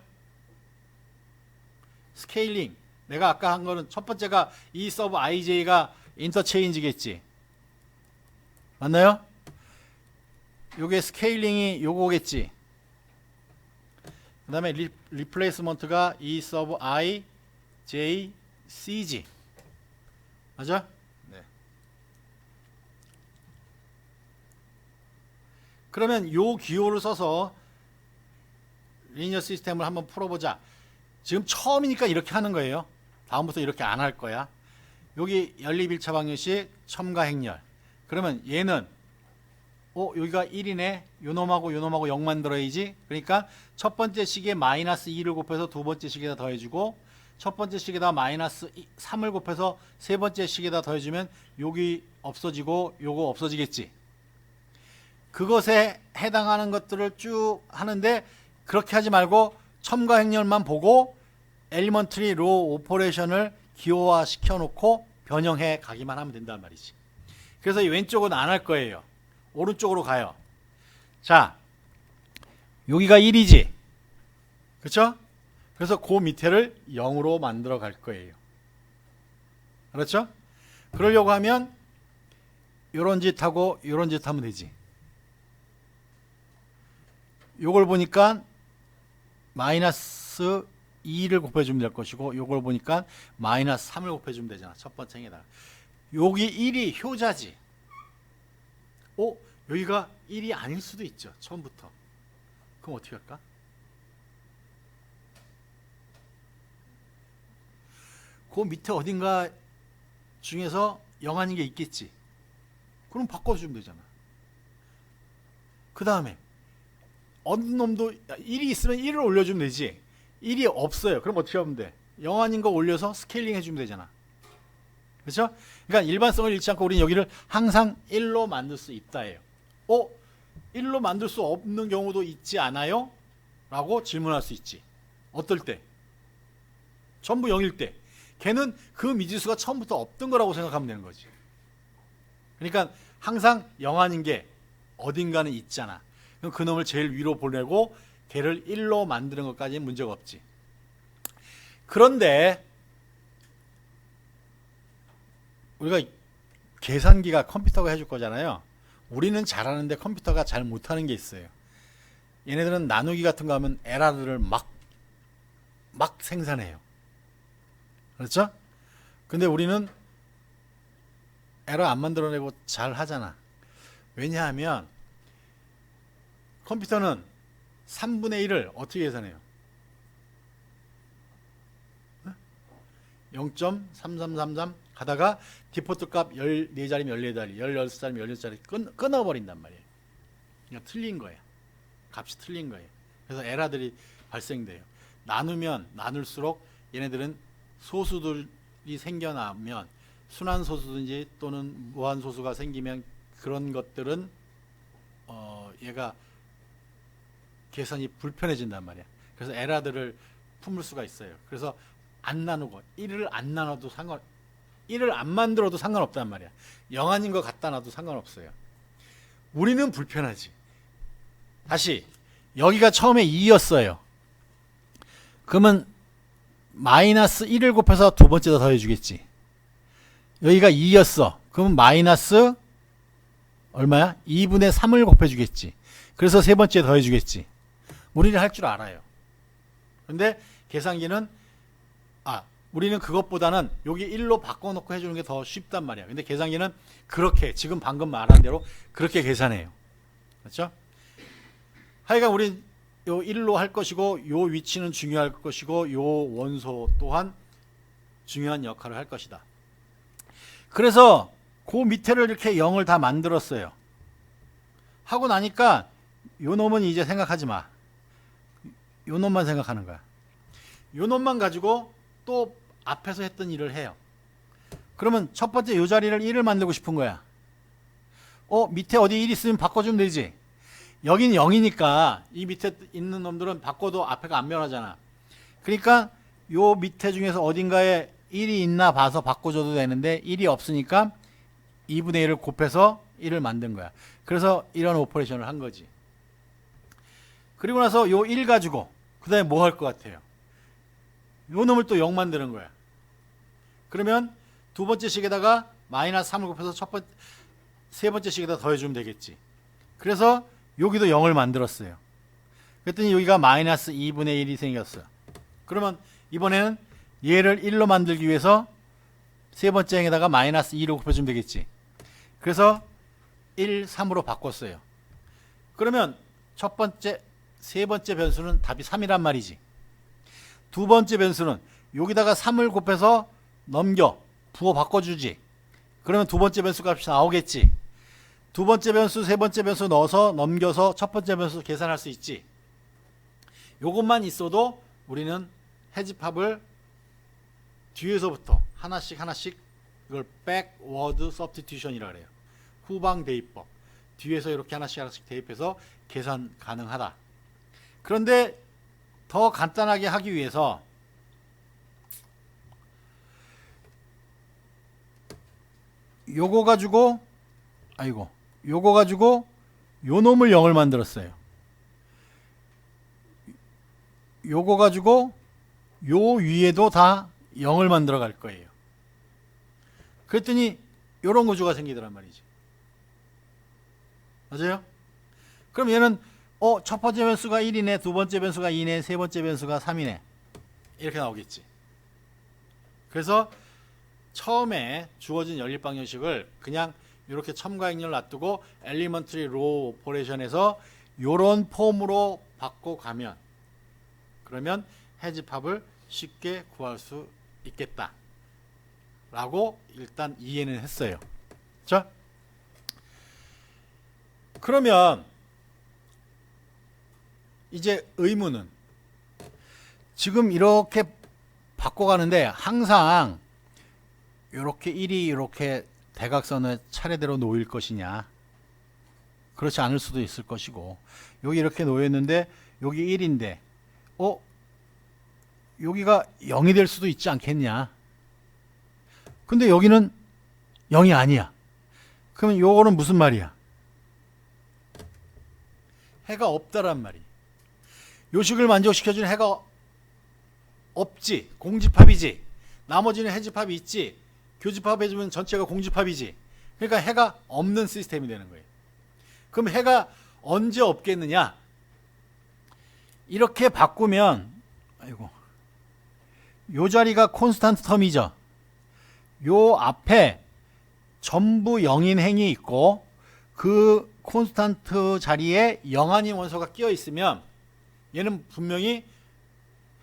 스케일링. 내가 아까 한 거는 첫 번째가 이 서브 IJ가 인터체인지겠지. 맞나요? 요게 스케일링이 요거겠지. 그 다음에 리플레이스먼트가 이 서브 I, J, CG. 맞아? 네. 그러면 요 기호를 써서 리니어 시스템을 한번 풀어보자. 지금 처음이니까 이렇게 하는 거예요. 다음부터 이렇게 안 할 거야. 여기 연립 1차 방정식 첨가 행렬. 그러면 얘는 여기가 1이네. 요놈하고 요놈하고 0 만들어야지. 그러니까 첫 번째 식에 마이너스 2를 곱해서 두 번째 식에다 더해주고, 첫 번째 식에다 마이너스 3을 곱해서 세 번째 식에다 더해주면 여기 없어지고 요거 없어지겠지. 그것에 해당하는 것들을 쭉 하는데, 그렇게 하지 말고 첨가 행렬만 보고 엘리먼트리 로 오퍼레이션을 기호화 시켜놓고 변형해 가기만 하면 된단 말이지. 그래서 이 왼쪽은 안 할 거예요. 오른쪽으로 가요. 자, 여기가 1이지. 그렇죠? 그래서 그 밑에를 0으로 만들어 갈 거예요. 그렇죠? 그러려고 하면 요런 짓 하고 요런 짓 하면 되지. 요걸 보니까 마이너스 2를 곱해주면 될 것이고, 요걸 보니까 마이너스 3을 곱해주면 되잖아. 첫 번째 행에다가. 여기 1이 효자지. 여기가 1이 아닐 수도 있죠. 처음부터. 그럼 어떻게 할까? 그 밑에 어딘가 중에서 0 아닌 게 있겠지. 그럼 바꿔주면 되잖아. 그 다음에 어느 놈도 1이 있으면 1을 올려주면 되지. 1이 없어요. 그럼 어떻게 하면 돼? 0 아닌 거 올려서 스케일링 해주면 되잖아. 그렇죠? 그러니까 일반성을 잃지 않고 우리는 여기를 항상 1로 만들 수 있다예요. 1로 만들 수 없는 경우도 있지 않아요? 라고 질문할 수 있지. 어떨 때? 전부 0일 때. 걔는 그 미지수가 처음부터 없던 거라고 생각하면 되는 거지. 그러니까 항상 0 아닌 게 어딘가는 있잖아. 그럼 그 놈을 제일 위로 보내고 걔를 1로 만드는 것까지는 문제가 없지. 그런데 우리가 계산기가 컴퓨터가 해줄 거잖아요. 우리는 잘하는데 컴퓨터가 잘 못하는 게 있어요. 얘네들은 나누기 같은 거 하면 에러들을 막 생산해요. 그렇죠? 근데 우리는 에러 안 만들어내고 잘 하잖아. 왜냐하면 컴퓨터는 3분의 1을 어떻게 계산해요? 0.3333 가다가 디포트 값 14자리면 14자리, 16자리면 16자리 끊어버린단 말이에요. 그러니까 틀린 거예요. 값이 틀린 거예요. 그래서 에러들이 발생돼요. 나누면 나눌수록 얘네들은 소수들이 생겨나면, 순환소수든지 또는 무한소수가 생기면 그런 것들은 얘가 계산이 불편해진단 말이야. 그래서 에러들을 품을 수가 있어요. 그래서 안 나누고 1을 안 나눠도 1을 안 만들어도 상관없단 말이야. 0 아닌 거 갖다 놔도 상관없어요. 우리는 불편하지. 다시 여기가 처음에 2였어요. 그러면 마이너스 1을 곱해서 두 번째다 더해주겠지. 여기가 2였어. 그러면 마이너스 얼마야? 2분의 3을 곱해주겠지. 그래서 세 번째 더해주겠지. 우리는 할 줄 알아요. 근데 계산기는 우리는 그것보다는 여기 1로 바꿔놓고 해주는 게 더 쉽단 말이야. 근데 계산기는 그렇게 지금 방금 말한 대로 그렇게 계산해요. 그렇죠? 하여간 우린 요 1로 할 것이고, 요 위치는 중요할 것이고, 요 원소 또한 중요한 역할을 할 것이다. 그래서 그 밑에를 이렇게 0을 다 만들었어요. 하고 나니까 요 놈은 이제 생각하지 마. 요 놈만 생각하는 거야. 요 놈만 가지고 또 앞에서 했던 일을 해요. 그러면 첫 번째 요 자리를 1을 만들고 싶은 거야. 밑에 어디 1 있으면 바꿔주면 되지. 여긴 0이니까 이 밑에 있는 놈들은 바꿔도 앞에가 안 변하잖아. 그러니까 요 밑에 중에서 어딘가에 1이 있나 봐서 바꿔줘도 되는데 1이 없으니까 2분의 1을 곱해서 1을 만든 거야. 그래서 이런 오퍼레이션을 한 거지. 그리고 나서 요 1 가지고 그 다음에 뭐 할 것 같아요? 요 놈을 또 0 만드는 거야. 그러면 두 번째 식에다가 마이너스 3을 곱해서 세 번째 식에다 더해주면 되겠지. 그래서 여기도 0을 만들었어요. 그랬더니 여기가 마이너스 2분의 1이 생겼어요. 그러면 이번에는 얘를 1로 만들기 위해서 세 번째 행에다가 마이너스 2로 곱해주면 되겠지. 그래서 1, 3으로 바꿨어요. 그러면 세 번째 변수는 답이 3이란 말이지. 두 번째 변수는 여기다가 3을 곱해서 부호 바꿔주지. 그러면 두 번째 변수 값이 나오겠지. 두 번째 변수, 세 번째 변수 넣어서 넘겨서 첫 번째 변수 계산할 수 있지. 요것만 있어도 우리는 해집합을 뒤에서부터 하나씩 이걸 백워드 서브스티튜션이라고 그래요. 후방 대입법. 뒤에서 이렇게 하나씩 대입해서 계산 가능하다. 그런데 더 간단하게 하기 위해서 요거 가지고 요 놈을 0을 만들었어요. 요거 가지고 요 위에도 다 0을 만들어 갈 거예요. 그랬더니 요런 구조가 생기더란 말이지. 맞아요? 그럼 얘는 첫 번째 변수가 1이네, 두 번째 변수가 2네, 세 번째 변수가 3이네. 이렇게 나오겠지. 그래서 처음에 주어진 연립 방정식을 그냥 이렇게 첨가행렬 놔두고 엘리먼트리 로우 오퍼레이션에서 요런 폼으로 바꿔 가면 그러면 해집합을 쉽게 구할 수 있겠다 라고 일단 이해는 했어요. 자, 그러면 이제 의문은 지금 이렇게 바꿔가는데 항상 이렇게 1이 이렇게 대각선을 차례대로 놓일 것이냐, 그렇지 않을 수도 있을 것이고, 여기 이렇게 놓였는데 여기 1인데 여기가 0이 될 수도 있지 않겠냐. 근데 여기는 0이 아니야. 그러면 요거는 무슨 말이야? 해가 없다란 말이. 요식을 만족시켜주는 해가 없지. 공집합이지. 나머지는 해집합이 있지. 교집합 해주면 전체가 공집합이지. 그러니까 해가 없는 시스템이 되는 거예요. 그럼 해가 언제 없겠느냐? 이렇게 바꾸면 요 자리가 콘스탄트 텀이죠. 요 앞에 전부 0인 행이 있고 그 콘스탄트 자리에 0 아닌 원소가 끼어 있으면 얘는 분명히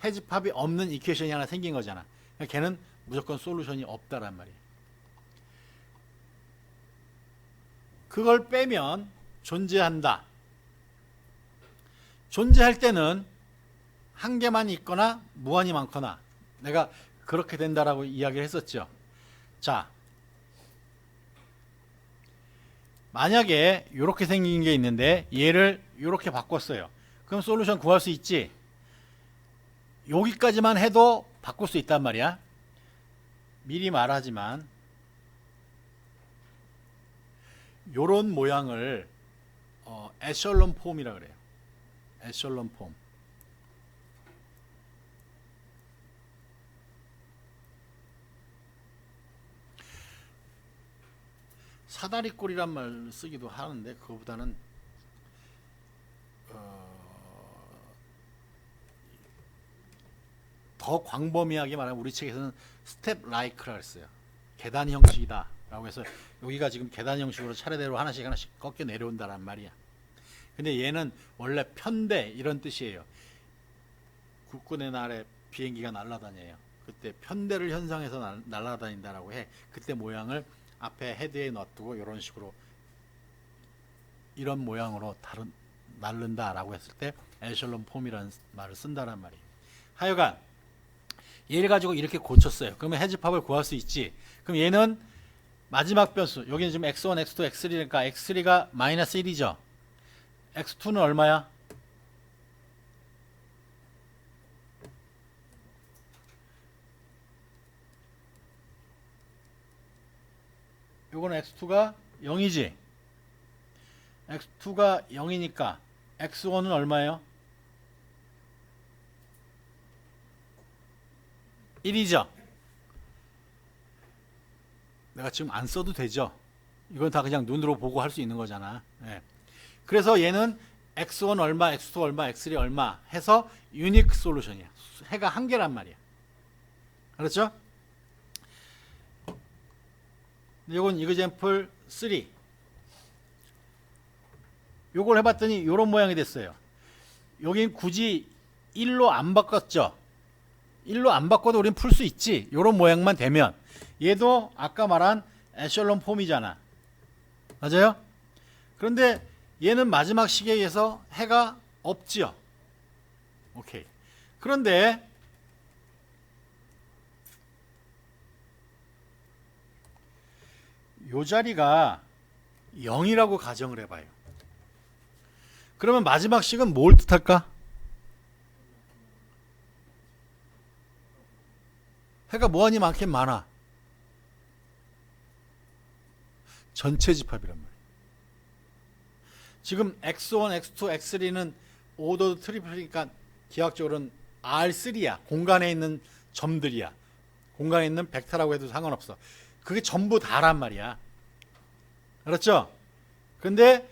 해집합이 없는 이퀘이션이 하나 생긴 거잖아. 그러니까 걔는 무조건 솔루션이 없다란 말이에요. 그걸 빼면 존재한다. 존재할 때는 한 개만 있거나 무한히 많거나, 내가 그렇게 된다라고 이야기를 했었죠. 자, 만약에 이렇게 생긴 게 있는데 얘를 이렇게 바꿨어요. 그럼 솔루션 구할 수 있지. 여기까지만 해도 바꿀 수 있단 말이야. 미리 말하지만 요런 모양을 에셜론 폼이라 그래요. 에셜론 폼. 사다리꼴이란 말 쓰기도 하는데 그거보다는 더 광범위하게 말하면 우리 책에서는 스텝 라이크라 했어요. 계단 형식이다 라고 해서 여기가 지금 계단 형식으로 차례대로 하나씩 꺾여 내려온다란 말이야. 근데 얘는 원래 편대 이런 뜻이에요. 국군의 날에 비행기가 날아다녀요. 그때 편대를 현상해서 날아다닌다라고 해. 그때 모양을 앞에 헤드에 놔두고 이런 식으로 이런 모양으로 날른다라고 했을 때 에셜론 폼이라는 말을 쓴다란 말이에요. 하여간 얘를 가지고 이렇게 고쳤어요. 그러면 해집합을 구할 수 있지. 그럼 얘는 마지막 변수, 여기는 지금 x1, x2, x3니까 x3가 마이너스 1이죠. x2는 얼마야? 요거는 x2가 0이지. x2가 0이니까 x1은 얼마예요? 1이죠. 내가 지금 안 써도 되죠. 이건 다 그냥 눈으로 보고 할 수 있는 거잖아. 예. 그래서 얘는 x1 얼마, x2 얼마, x3 얼마 해서 유니크 솔루션이야. 해가 한 개란 말이야. 알았죠? 이건 이그젠플 3. 요걸 해봤더니 이런 모양이 됐어요. 여긴 굳이 1로 안 바꿨죠. 1로 안 바꿔도 우린 풀 수 있지. 이런 모양만 되면 얘도 아까 말한 에셜론 폼이잖아. 맞아요? 그런데 얘는 마지막 시계에 의해서 해가 없지요. 오케이. 그런데 요 자리가 0이라고 가정을 해봐요. 그러면 마지막 식은 뭘 뜻할까? 해가 뭐하니 많긴 많아. 전체 집합이란 말이야. 지금 x1, x2, x3는 오더 트리플이니까 기하학적으로는 R3야. 공간에 있는 점들이야. 공간에 있는 벡터라고 해도 상관없어. 그게 전부 다란 말이야. 알았죠? 근데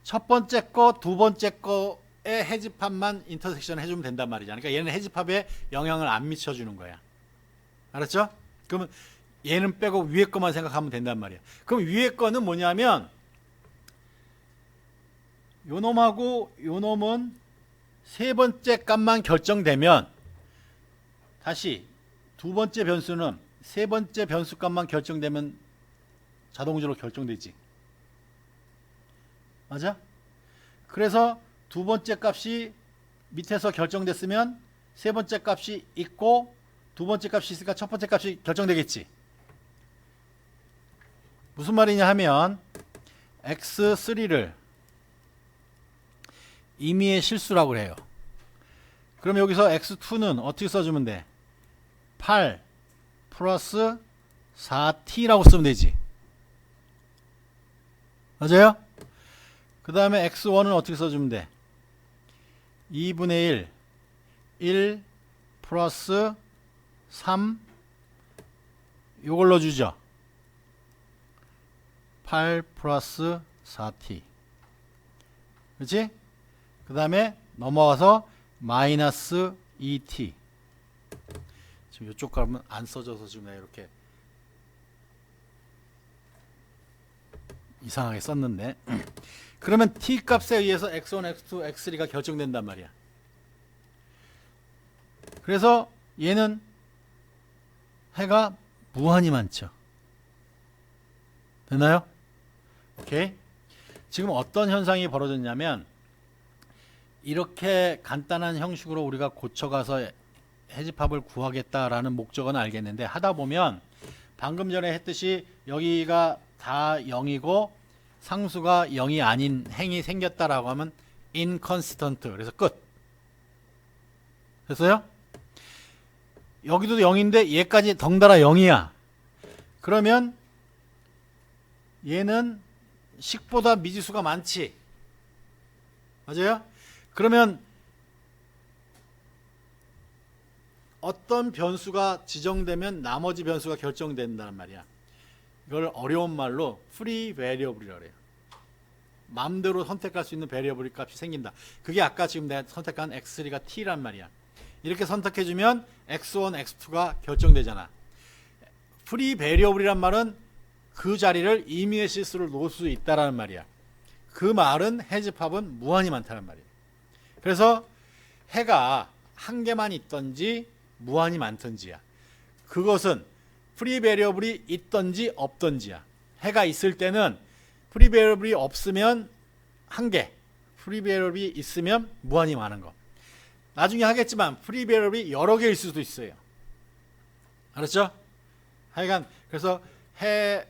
첫 번째 거, 두 번째 거의 해집합만 인터섹션 해주면 된단 말이잖아. 그러니까 얘는 해집합에 영향을 안 미쳐주는 거야. 알았죠? 그러면 얘는 빼고 위에 거만 생각하면 된단 말이야. 그럼 위에 거는 뭐냐면 요 놈하고 요 놈은 세 번째 값만 결정되면 다시 두 번째 변수는 세 번째 변수 값만 결정되면 자동적으로 결정되지. 맞아? 그래서 두 번째 값이 밑에서 결정됐으면 세 번째 값이 있고 두 번째 값이 있으니까 첫 번째 값이 결정되겠지. 무슨 말이냐 하면 x3를 임의의 실수라고 해요. 그럼 여기서 x2는 어떻게 써주면 돼? 8 플러스 4t라고 쓰면 되지. 맞아요? 그 다음에 x1은 어떻게 써주면 돼? 2분의 1 1 플러스 3 요걸 넣어주죠. 8 플러스 4t. 그렇지? 그 다음에 넘어가서 마이너스 2t. 지금 이쪽 가면 안 써져서 지금 내가 이렇게 이상하게 썼는데 그러면 t 값에 의해서 x1, x2, x3가 결정된단 말이야. 그래서 얘는 해가 무한히 많죠. 됐나요? 오케이. 지금 어떤 현상이 벌어졌냐면 이렇게 간단한 형식으로 우리가 고쳐가서 해집합을 구하겠다라는 목적은 알겠는데 하다 보면 방금 전에 했듯이 여기가 다 0이고 상수가 0이 아닌 행이 생겼다라고 하면 inconsistent. 그래서 끝. 됐어요? 여기도 0인데 얘까지 덩달아 0이야. 그러면 얘는 식보다 미지수가 많지. 맞아요? 그러면 어떤 변수가 지정되면 나머지 변수가 결정된다는 말이야. 이걸 어려운 말로 free variable이라고 해요. 마음대로 선택할 수 있는 베리어블 값이 생긴다. 그게 아까 지금 내가 선택한 x3가 t란 말이야. 이렇게 선택해주면 x1, x2가 결정되잖아. free variable이란 말은 그 자리를 임의의 실수를 놓을 수 있다라는 말이야. 그 말은 해집합은 무한히 많다는 말이야. 그래서 해가 한 개만 있던지 무한히 많던지야. 그것은 프리 베리어블이 있던지 없던지야. 해가 있을 때는 프리 베리어블이 없으면 한 개, 프리 베리어블이 있으면 무한히 많은 거. 나중에 하겠지만 프리 베리어블이 여러 개일 수도 있어요. 알았죠? 하여간 그래서 해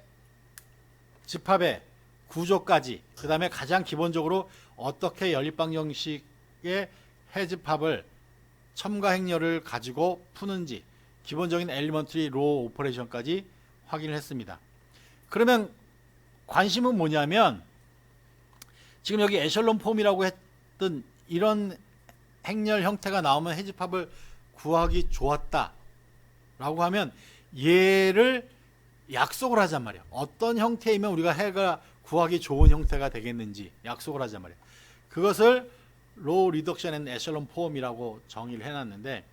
집합의 구조까지, 그 다음에 가장 기본적으로 어떻게 연립방정식의 해집합을 첨가 행렬을 가지고 푸는지 기본적인 엘리먼트리 로 오퍼레이션까지 확인을 했습니다. 그러면 관심은 뭐냐면 지금 여기 에셜론 폼이라고 했던 이런 행렬 형태가 나오면 해집합을 구하기 좋았다. 라고 하면 얘를 약속을 하잔 말이야. 어떤 형태이면 우리가 해가 구하기 좋은 형태가 되겠는지 약속을 하잔 말이야. 그것을 로우 리덕션 앤 에셜론 폼이라고 정의를 해놨는데,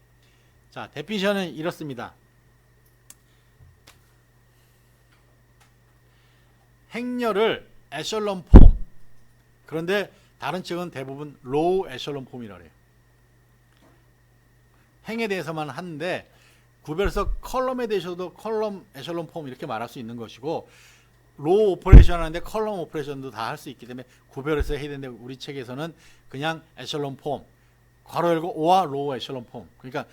자, 데피니션은 이렇습니다. 행렬을 에셜론 폼, 그런데 다른 책은 대부분 로우 에셜론 폼이라고 해요. 행에 대해서만 하는데 구별해서 컬럼에 대해서도 컬럼 에셜론 폼 이렇게 말할 수 있는 것이고, 로우 오퍼레이션 하는데 컬럼 오퍼레이션도 다 할 수 있기 때문에 구별해서 해야 되는데, 우리 책에서는 그냥 에셜론 폼, 괄호 열고 O와 로우 에셜론 폼, 그러니까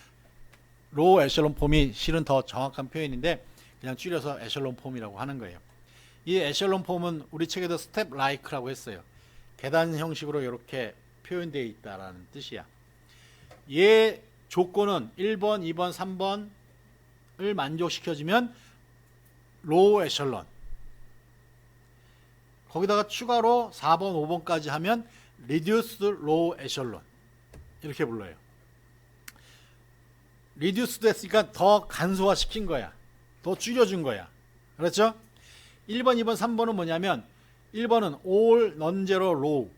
로우 에셜론 폼이 실은 더 정확한 표현인데 그냥 줄여서 에셜론 폼이라고 하는 거예요. 이 에셜론 폼은 우리 책에도 스텝 라이크라고 했어요. 계단 형식으로 이렇게 표현되어 있다라는 뜻이야. 얘 조건은 1번, 2번, 3번을 만족시켜주면 로우 에셜론, 거기다가 추가로 4번, 5번까지 하면 리듀스드 로우 에셜론 이렇게 불러요. 리듀스드 했으니까 더 간소화 시킨 거야. 더 줄여준 거야. 그렇죠? 1번, 2번, 3번은 뭐냐면 1번은 all non-zero row,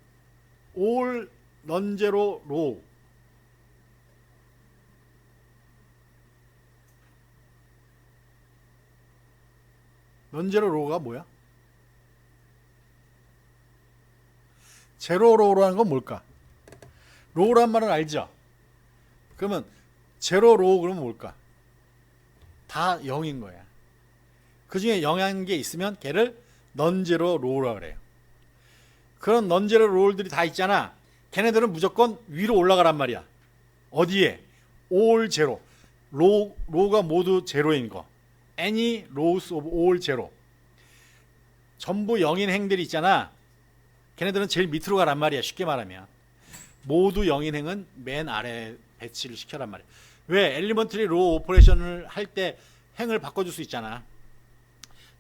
all non-zero row, non-zero row가 뭐야? 제로 로우라는 건 뭘까? 로우란 말은 알죠? 그러면 제로 로우 그러면 뭘까? 다 0인 거야. 그 중에 0한 게 있으면 걔를 넌제로 로우라고 그래요. 그런 넌제로 로우들이 다 있잖아. 걔네들은 무조건 위로 올라가란 말이야. 어디에? all 제로. 로우가 모두 제로인 거. any rows of all 제로. 전부 0인 행들이 있잖아. 걔네들은 제일 밑으로 가란 말이야. 쉽게 말하면 모두 0인 행은 맨 아래 배치를 시켜란 말이야. 왜? 엘리먼트리 로우 오퍼레이션을 할 때 행을 바꿔줄 수 있잖아.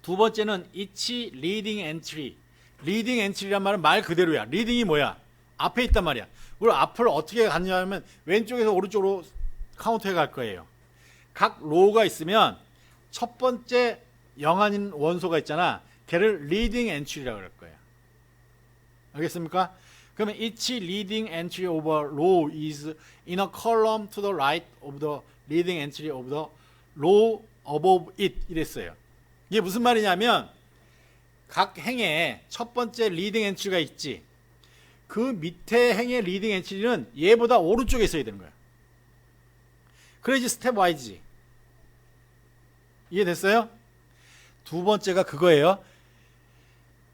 두 번째는 each leading entry. leading entry란 말은 말 그대로야. leading이 뭐야? 앞에 있단 말이야. 우리 앞을 어떻게 갔냐면 왼쪽에서 오른쪽으로 카운트해 갈 거예요. 각 로우가 있으면 첫 번째 0 아닌 원소가 있잖아. 걔를 leading entry라고 할 거야. 알겠습니까? 그러면 each leading entry of a row is in a column to the right of the leading entry of the row above it 이랬어요. 이게 무슨 말이냐면 각 행에 첫 번째 leading entry가 있지. 그 밑에 행의 leading entry는 얘보다 오른쪽에 있어야 되는 거야. 그래야지 스텝 Y지. 이해됐어요? 두 번째가 그거예요.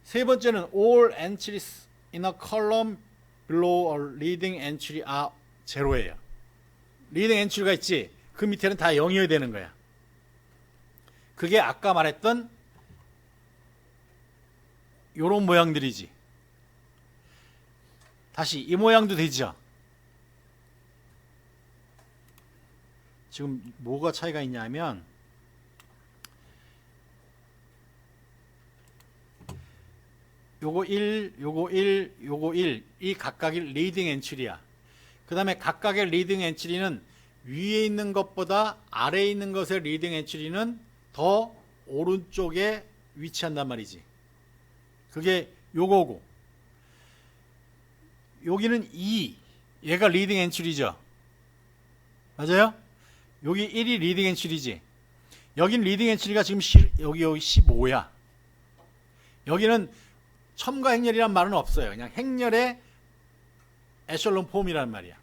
세 번째는 all entries in a column below a leading entry are 제로예요. leading entry가 있지. 그 밑에는 다 0이어야 되는 거야. 그게 아까 말했던 요런 모양들이지. 다시 이 모양도 되죠. 지금 뭐가 차이가 있냐면 요거 1, 요거 1, 요거 1, 이 각각이 리딩 엔트리야. 그 다음에 각각의 리딩 엔트리는 위에 있는 것보다 아래에 있는 것의 리딩 엔트리는 더 오른쪽에 위치한단 말이지. 그게 요거고, 여기는 2, 얘가 리딩 엔트리죠. 맞아요? 여기 1이 리딩 엔트리지. 여긴 리딩 엔트리가 지금 여기 15야. 여기는 첨가 행렬이란 말은 없어요. 그냥 행렬의 에셜론 폼이란 말이야.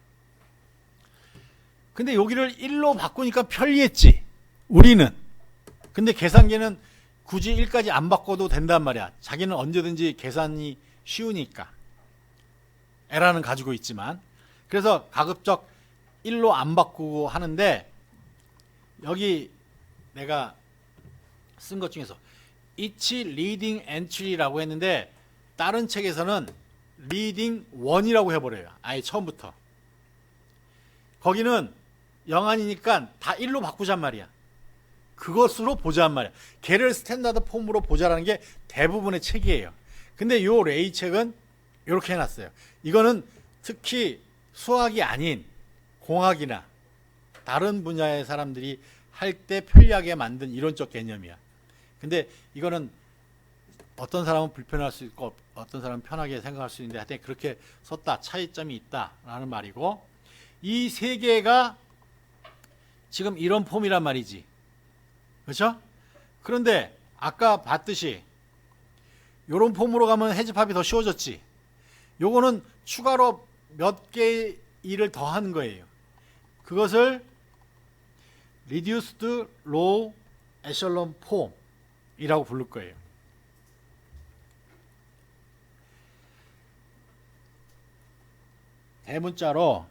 근데 여기를 1로 바꾸니까 편리했지, 우리는. 근데 계산기는 굳이 1까지 안 바꿔도 된단 말이야. 자기는 언제든지 계산이 쉬우니까. 에라는 가지고 있지만. 그래서 가급적 1로 안 바꾸고 하는데, 여기 내가 쓴 것 중에서 each leading entry라고 했는데 다른 책에서는 leading 1이라고 해버려요. 아예 처음부터. 거기는 영안이니까 다 1로 바꾸잔 말이야. 그것으로 보자란 말이야. 걔를 스탠다드 폼으로 보자라는 게 대부분의 책이에요. 근데 요 레이 책은 이렇게 해놨어요. 이거는 특히 수학이 아닌 공학이나 다른 분야의 사람들이 할 때 편리하게 만든 이론적 개념이야. 근데 이거는 어떤 사람은 불편할 수 있고 어떤 사람은 편하게 생각할 수 있는데 하여튼 그렇게 썼다. 차이점이 있다라는 말이고, 이 세 개가 지금 이런 폼이란 말이지. 그렇죠? 그런데 아까 봤듯이 이런 폼으로 가면 해집합이 더 쉬워졌지. 요거는 추가로 몇 개의 일을 더 하는 거예요. 그것을 Reduced Low Echelon Form 이라고 부를 거예요. 대문자로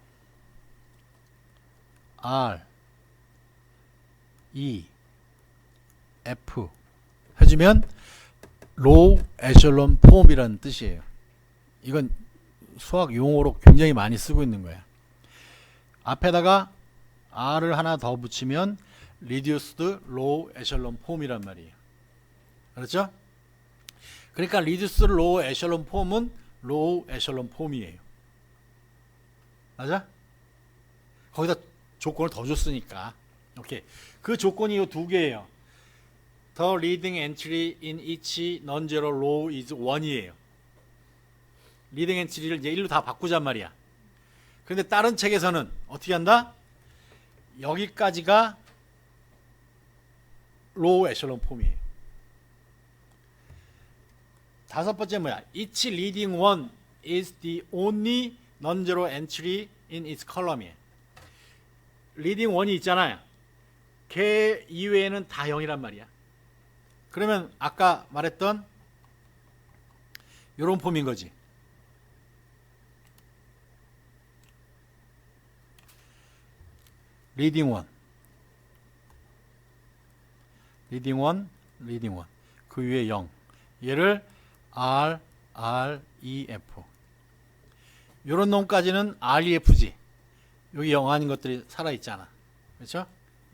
R, E, F 해주면 Low Echelon Form이라는 뜻이에요. 이건 수학 용어로 굉장히 많이 쓰고 있는 거야. 앞에다가 R을 하나 더 붙이면 Reduced Low Echelon Form이란 말이에요. 그렇죠? 그러니까 Reduced Low Echelon Form은 Low Echelon Form이에요. 맞아? 거기다 조건을 더 줬으니까. 오케이. 그 조건이 이 두 개예요. The leading entry in each non-zero row is 1이에요. 리딩 엔트리를 이제 1로 다 바꾸잔 말이야. 그런데 다른 책에서는 어떻게 한다? 여기까지가 로우 에셜론 폼이에요. 다섯 번째 뭐야? Each leading one is the only non-zero entry in its column이에요. 리딩 원이 있잖아요. 걔 이외에는 다 0이란 말이야. 그러면 아까 말했던 요런 폼인 거지. 리딩 원, 리딩 원, 리딩 원. 그 위에 0. 얘를 R, R, E, F. 요런 놈까지는 R, E, F지. 여기 0 아닌 것들이 살아있잖아. 그렇죠?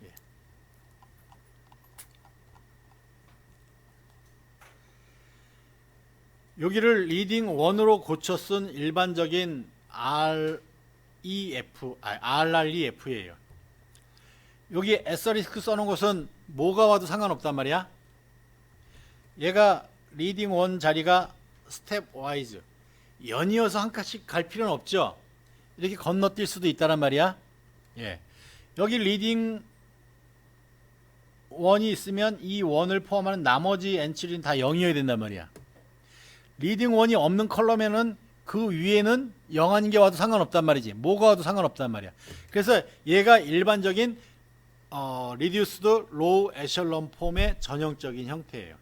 예. 여기를 리딩 1으로 고쳐 쓴 일반적인 R, E, F, R, R, E, F예요. 여기 에서리스크 써놓은 것은 뭐가 와도 상관없단 말이야. 얘가 리딩 1 자리가 스텝 와이즈 연이어서 한 칸씩 갈 필요는 없죠. 이렇게 건너뛸 수도 있다란 말이야. 예. 여기 리딩 1이 있으면 이 1을 포함하는 나머지 엔트리는 다 0이어야 된단 말이야. 리딩 1이 없는 컬럼에는 그 위에는 0 아닌 게 와도 상관없단 말이지. 뭐가 와도 상관없단 말이야. 그래서 얘가 일반적인 Reduced Low Echelon Form의 전형적인 형태예요.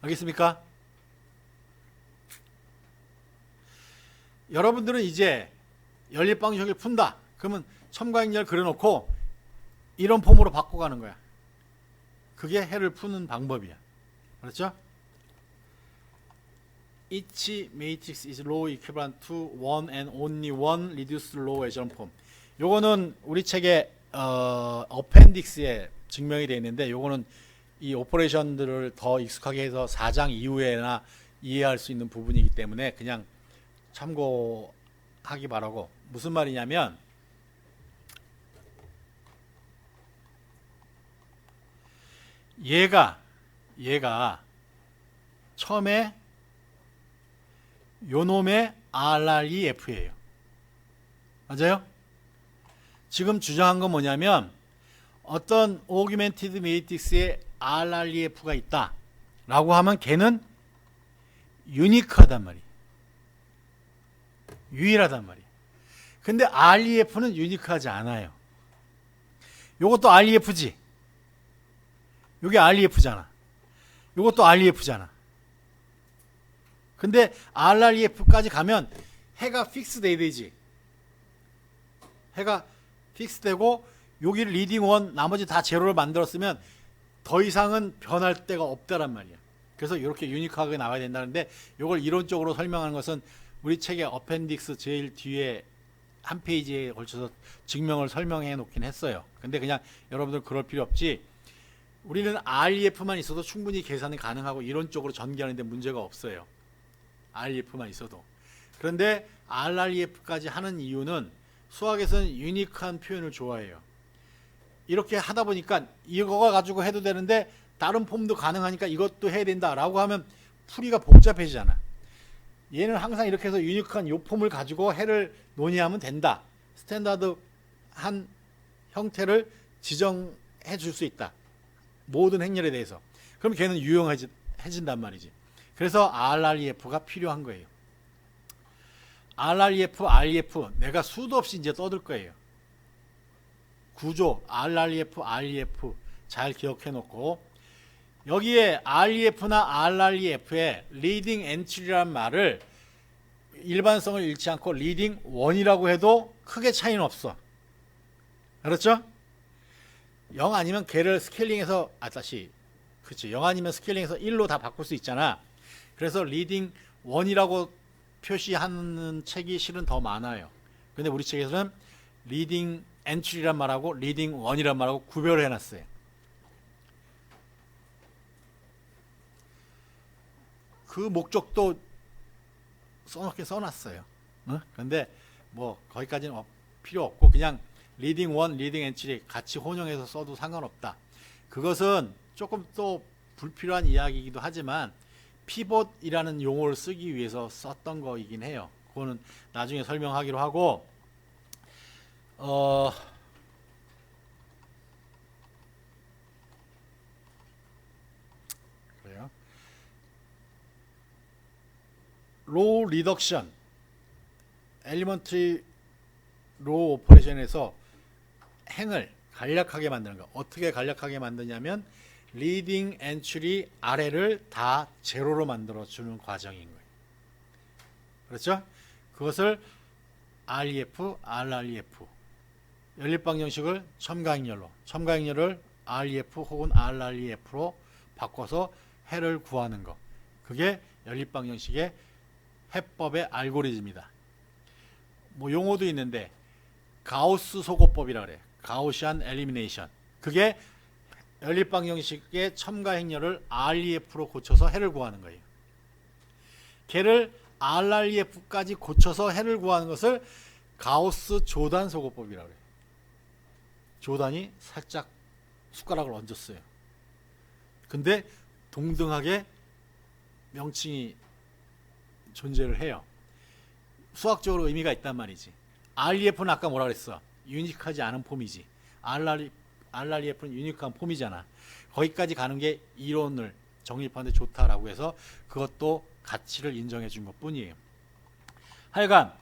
알겠습니까? 여러분들은 이제 연립방정식을 푼다. 그러면 첨가행렬 그려놓고 이런 폼으로 바꿔가는 거야. 그게 해를 푸는 방법이야. 그렇죠? Each matrix is low equivalent to one and only one reduced low echelon form. 요거는 우리 책에 어펜딕스에 증명이 되어 있는데, 요거는 이 오퍼레이션들을 더 익숙하게 해서 4장 이후에나 이해할 수 있는 부분이기 때문에 그냥 참고하기 바라고. 무슨 말이냐면, 얘가 처음에 요놈의 RREF예요. 맞아요? 지금 주장한 건 뭐냐면, 어떤 오규멘티드 매트릭스에 RREF가 있다 라고 하면 걔는 유니크하단 말이에요. 유일하단 말이에요. 근데 REF는 유니크하지 않아요. 요것도 REF지. 요게 REF잖아. 요것도 REF잖아. 근데 RREF까지 가면 해가 픽스 돼야 되지. 해가 픽스 되고 여기를 리딩 원 나머지 다 제로를 만들었으면 더 이상은 변할 데가 없다란 말이야. 그래서 이렇게 유니크하게 나와야 된다는데, 이걸 이론적으로 설명하는 것은 우리 책의 어펜딕스 제일 뒤에 한 페이지에 걸쳐서 증명을 설명해 놓긴 했어요. 근데 그냥 여러분들 그럴 필요 없지. 우리는 REF만 있어도 충분히 계산이 가능하고 이론적으로 전개하는데 문제가 없어요. REF만 있어도. 그런데 RREF까지 하는 이유는 수학에서는 유니크한 표현을 좋아해요. 이렇게 하다 보니까 이거가 가지고 해도 되는데 다른 폼도 가능하니까 이것도 해야 된다라고 하면 풀이가 복잡해지잖아. 얘는 항상 이렇게 해서 유니크한 요 폼을 가지고 해를 논의하면 된다. 스탠다드한 형태를 지정해 줄 수 있다. 모든 행렬에 대해서. 그럼 걔는 유용해진단 말이지. 그래서 RREF가 필요한 거예요. RREF, REF 내가 수도 없이 이제 떠들 거예요. 구조 RREF, REF 잘 기억해 놓고 여기에 REF나 RREF의 리딩 엔트리란 말을 일반성을 잃지 않고 리딩 1이라고 해도 크게 차이는 없어. 그렇죠? 0 아니면 걔를 스케일링해서 그렇지. 0 아니면 스케일링해서 1로 다 바꿀 수 있잖아. 그래서 리딩 1이라고 표시하는 책이 실은 더 많아요. 근데 우리 책에서는 리딩 엔트리란 말하고 리딩 1이란 말하고 구별을 해놨어요. 그 목적도 써놓게 써놨어요. 근데 뭐 거기까지는 필요 없고 그냥 리딩 1, 리딩 엔트리 같이 혼용해서 써도 상관없다. 그것은 조금 또 불필요한 이야기이기도 하지만 피봇이라는 용어를 쓰기 위해서 썼던 거이긴 해요. 그거는 나중에 설명하기로 하고 그래요. 로우 리덕션 엘리먼트리 로우 오퍼레이션에서 행을 간략하게 만드는 거. 어떻게 간략하게 만드냐면 리딩 엔트리 아래를 다 제로로 만들어 주는 과정인 거예요. 그렇죠? 그것을 REF, RREF 연립방정식을 첨가행렬로 첨가행렬을 REF 혹은 RREF로 바꿔서 해를 구하는 거. 그게 연립방정식의 해법의 알고리즘이다. 뭐 용어도 있는데 가우스 소거법이라 그래. 가우시안 엘리미네이션. 그게 연립방정식의 첨가행렬을 REF로 고쳐서 해를 구하는 거예요. 걔를 RREF까지 고쳐서 해를 구하는 것을 가우스 조단 소거법이라 그래. 조단이 살짝 숟가락을 얹었어요. 근데 동등하게 명칭이 존재를 해요. 수학적으로 의미가 있단 말이지. REF는 아까 뭐라 그랬어? 유니크하지 않은 폼이지. RREF는 유니크한 폼이잖아. 거기까지 가는 게 이론을 정립하는데 좋다라고 해서 그것도 가치를 인정해 준 것뿐이에요. 하여간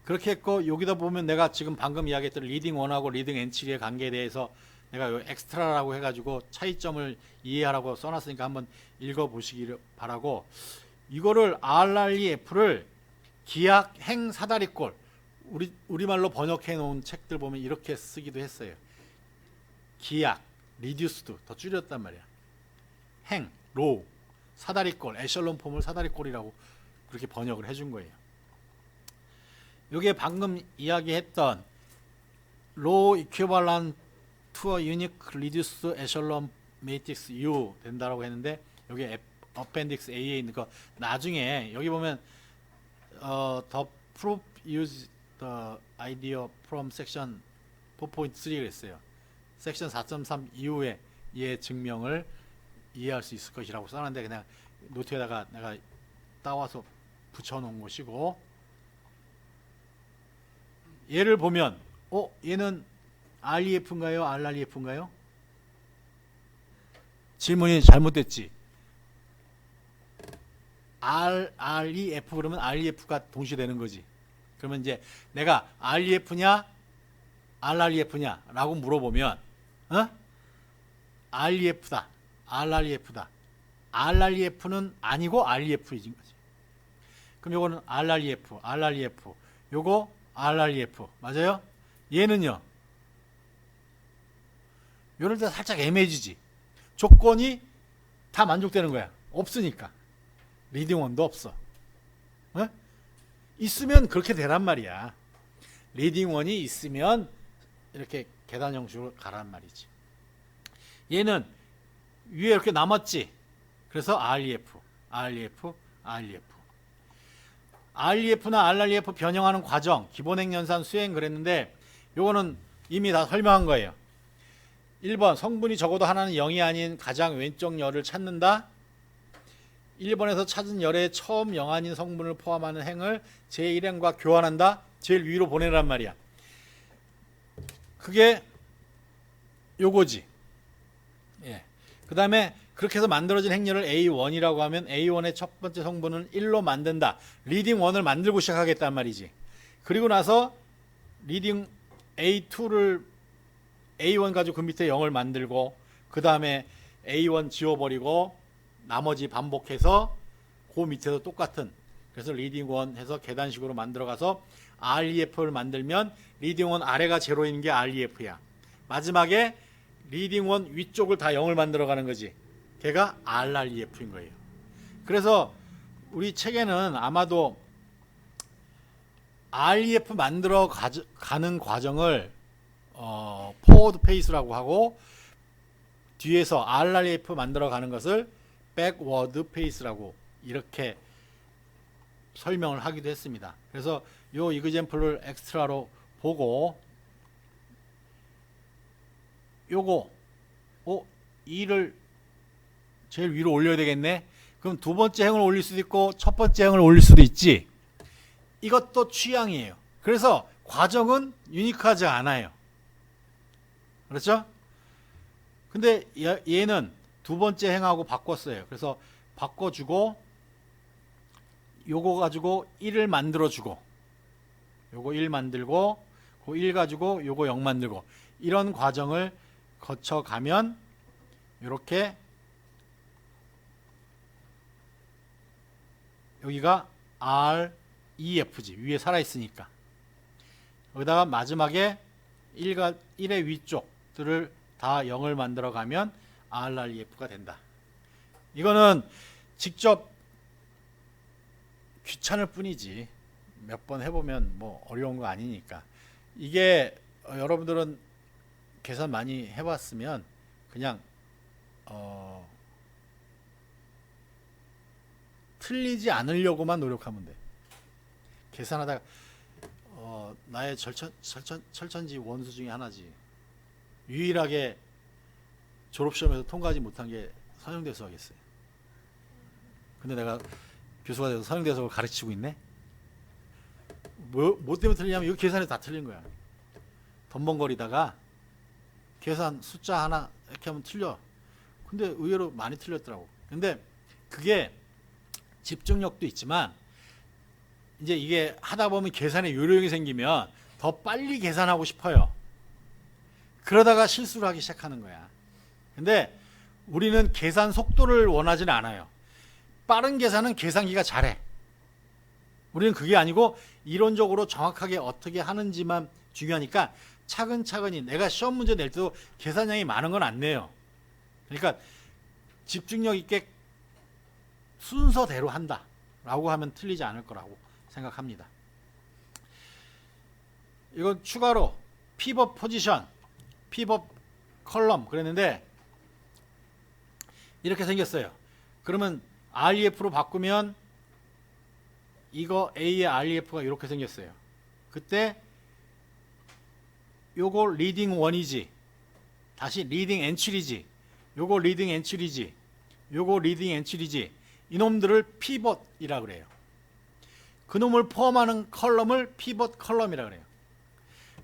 그렇게 했고 여기다 보면 내가 지금 방금 이야기했던 리딩 1하고 리딩 엔트리의 관계에 대해서 내가 요 엑스트라라고 해가지고 차이점을 이해하라고 써놨으니까 한번 읽어보시기를 바라고 이거를 RREF를 기약, 행, 사다리꼴 우리말로 번역해 놓은 책들 보면 이렇게 쓰기도 했어요. 기약, 리듀스드 더 줄였단 말이야. 행, 로우, 사다리꼴, 에셜론 폼을 사다리꼴이라고 그렇게 번역을 해준 거예요. 이게 방금 이야기했던 로우 이퀴발런트 투어 유니크 리듀스 에셜론 매트릭스 U 된다라고 했는데 여기 어펜딕스 A에 있는 거 나중에 여기 보면 the proof use the idea from section 4.3 그랬어요. 섹션 4.3 이후에 얘 증명을 이해할 수 있을 것이라고 써놨는데 그냥 노트에다가 내가 따와서 붙여놓은 것이고 얘를 보면 얘는 REF인가요? RREF인가요? 질문이 잘못됐지. RREF 그러면 REF가 동시에 되는 거지. 그러면 이제 내가 REF냐 RREF냐 라고 물어보면 REF다 RREF다 RREF는 아니고 REF인 거지. 그럼 요거는 RREF RREF 요거 RREF 맞아요? 얘는요 요럴 때 살짝 애매해지지. 조건이 다 만족되는 거야. 없으니까 리딩1도 없어. 있으면 그렇게 되란 말이야. 리딩1이 있으면 이렇게 계단 형식으로 가란 말이지. 얘는 위에 이렇게 남았지. 그래서 REF, REF, REF. REF나 RREF 변형하는 과정, 기본행 연산 수행 그랬는데 요거는 이미 다 설명한 거예요. 1번 성분이 적어도 하나는 0이 아닌 가장 왼쪽 열을 찾는다. 1번에서 찾은 열에 처음 0 아닌 성분을 포함하는 행을 제1행과 교환한다. 제일 위로 보내란 말이야. 그게 요거지. 예. 그 다음에 그렇게 해서 만들어진 행렬을 A1이라고 하면 A1의 첫 번째 성분은 1로 만든다. 리딩 1을 만들고 시작하겠단 말이지. 그리고 나서 리딩 A2를 A1 가지고 그 밑에 0을 만들고 그 다음에 A1 지워버리고 나머지 반복해서 그 밑에도 똑같은, 그래서 리딩 1 해서 계단식으로 만들어가서 REF를 만들면 리딩 1 아래가 제로인 게 REF야. 마지막에 리딩 1 위쪽을 다 0을 만들어가는 거지. 걔가 RREF인 거예요. 그래서 우리 책에는 아마도 REF 만들어 가는 과정을 포워드 페이스라고 하고 뒤에서 RREF 만들어 가는 것을 백워드 페이스라고 이렇게 설명을 하기도 했습니다. 그래서 요 이그젬플을 엑스트라로 보고 요거 2를 제일 위로 올려야 되겠네. 그럼 두 번째 행을 올릴 수도 있고 첫 번째 행을 올릴 수도 있지. 이것도 취향이에요. 그래서 과정은 유니크하지 않아요. 그렇죠? 근데 얘는 두 번째 행하고 바꿨어요. 그래서 바꿔주고 요거 가지고 1을 만들어주고 요거 1 만들고 그 1 가지고 요거 0 만들고 이런 과정을 거쳐가면 이렇게 여기가 REF지. 위에 살아있으니까. 여기다가 마지막에 1의 위쪽들을 다 0을 만들어 가면 RREF가 된다. 이거는 직접 귀찮을 뿐이지 몇 번 해보면 뭐 어려운 거 아니니까. 이게 여러분들은 계산 많이 해봤으면 그냥 틀리지 않으려고만 노력하면 돼. 계산하다가 나의 철천지 원수 중에 하나지. 유일하게 졸업시험에서 통과하지 못한 게 선형대수학이었어요. 근데 내가 교수가 돼서 선형대수학을 가르치고 있네. 뭐 때문에 틀리냐면 이거 계산이 다 틀린 거야. 덤벙거리다가 계산 숫자 하나 이렇게 하면 틀려. 근데 의외로 많이 틀렸더라고. 근데 그게 집중력도 있지만 이제 이게 하다 보면 계산에 요령이 생기면 더 빨리 계산하고 싶어요. 그러다가 실수를 하기 시작하는 거야. 근데 우리는 계산 속도를 원하지는 않아요. 빠른 계산은 계산기가 잘해. 우리는 그게 아니고 이론적으로 정확하게 어떻게 하는지만 중요하니까 차근차근히. 내가 시험 문제 낼 때도 계산량이 많은 건 안 내요. 그러니까 집중력 있게 순서대로 한다 라고 하면 틀리지 않을 거라고 생각합니다. 이건 추가로 피벗 포지션, 피벗 컬럼 그랬는데 이렇게 생겼어요. 그러면 REF로 바꾸면 이거 A의 REF가 이렇게 생겼어요. 그때 요거 리딩 1이지. 다시 리딩 엔츄리지. 요거 리딩 엔츄리지. 요거 리딩 엔츄리지. 이놈들을 피벗이라 그래요. 그놈을 포함하는 컬럼을 피벗 컬럼이라 그래요.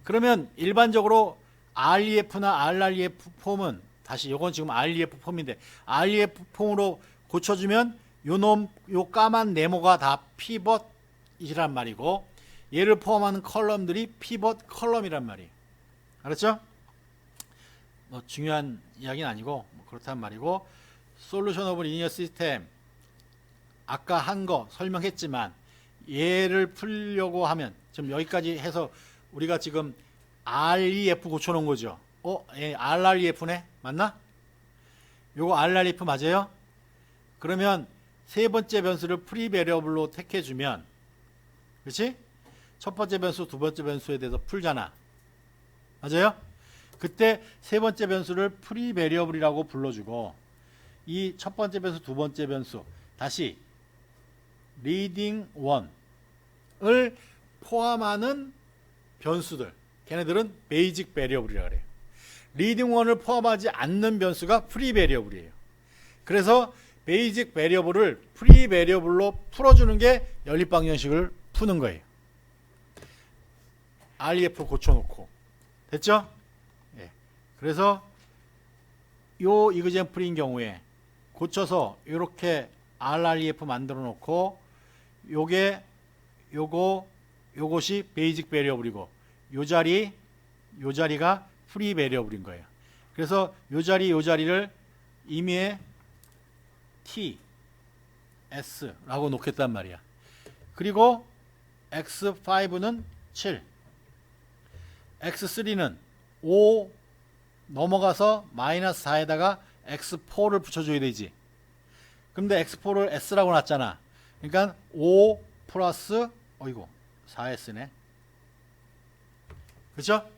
그러면 일반적으로 REF나 RREF 폼은 다시 요건 지금 REF 폼인데 REF 폼으로 고쳐주면 요 까만 네모가 다 피벗이란 말이고 얘를 포함하는 컬럼들이 피벗 컬럼이란 말이에요. 알았죠? 뭐 중요한 이야기는 아니고 뭐 그렇단 말이고 솔루션 오브 리니어 시스템 아까 한 거 설명했지만 얘를 풀려고 하면 지금 여기까지 해서 우리가 지금 REF 고쳐놓은 거죠. RREF네? 맞나? 요거 RREF 맞아요? 그러면 세 번째 변수를 프리 베리어블로 택해주면, 그렇지? 첫 번째 변수, 두 번째 변수에 대해서 풀잖아. 맞아요? 그때 세 번째 변수를 프리 베리어블이라고 불러주고 이 첫 번째 변수, 두 번째 변수 다시 리딩 1을 포함하는 변수들, 걔네들은 베이직 베리어블이라고 그래요. 리딩 1을 포함하지 않는 변수가 프리 베리어블이에요. 그래서 베이직 베리어블을 프리 베리어블로 풀어주는 게 연립방정식을 푸는 거예요. REF 고쳐놓고 됐죠? 예. 그래서 요 이그젠플인 경우에 고쳐서 이렇게 RREF 만들어 놓고 요것이 베이직 베리어블이고 요 자리가 프리 베리어블인 거예요. 그래서 요 자리를 임의의 T, S라고 놓겠단 말이야. 그리고 X5는 7, X3는 5 넘어가서 마이너스 4에다가 X4를 붙여줘야 되지. 근데 X4를 S라고 놨잖아. 그러니까 5 플러스 4S네. 그쵸?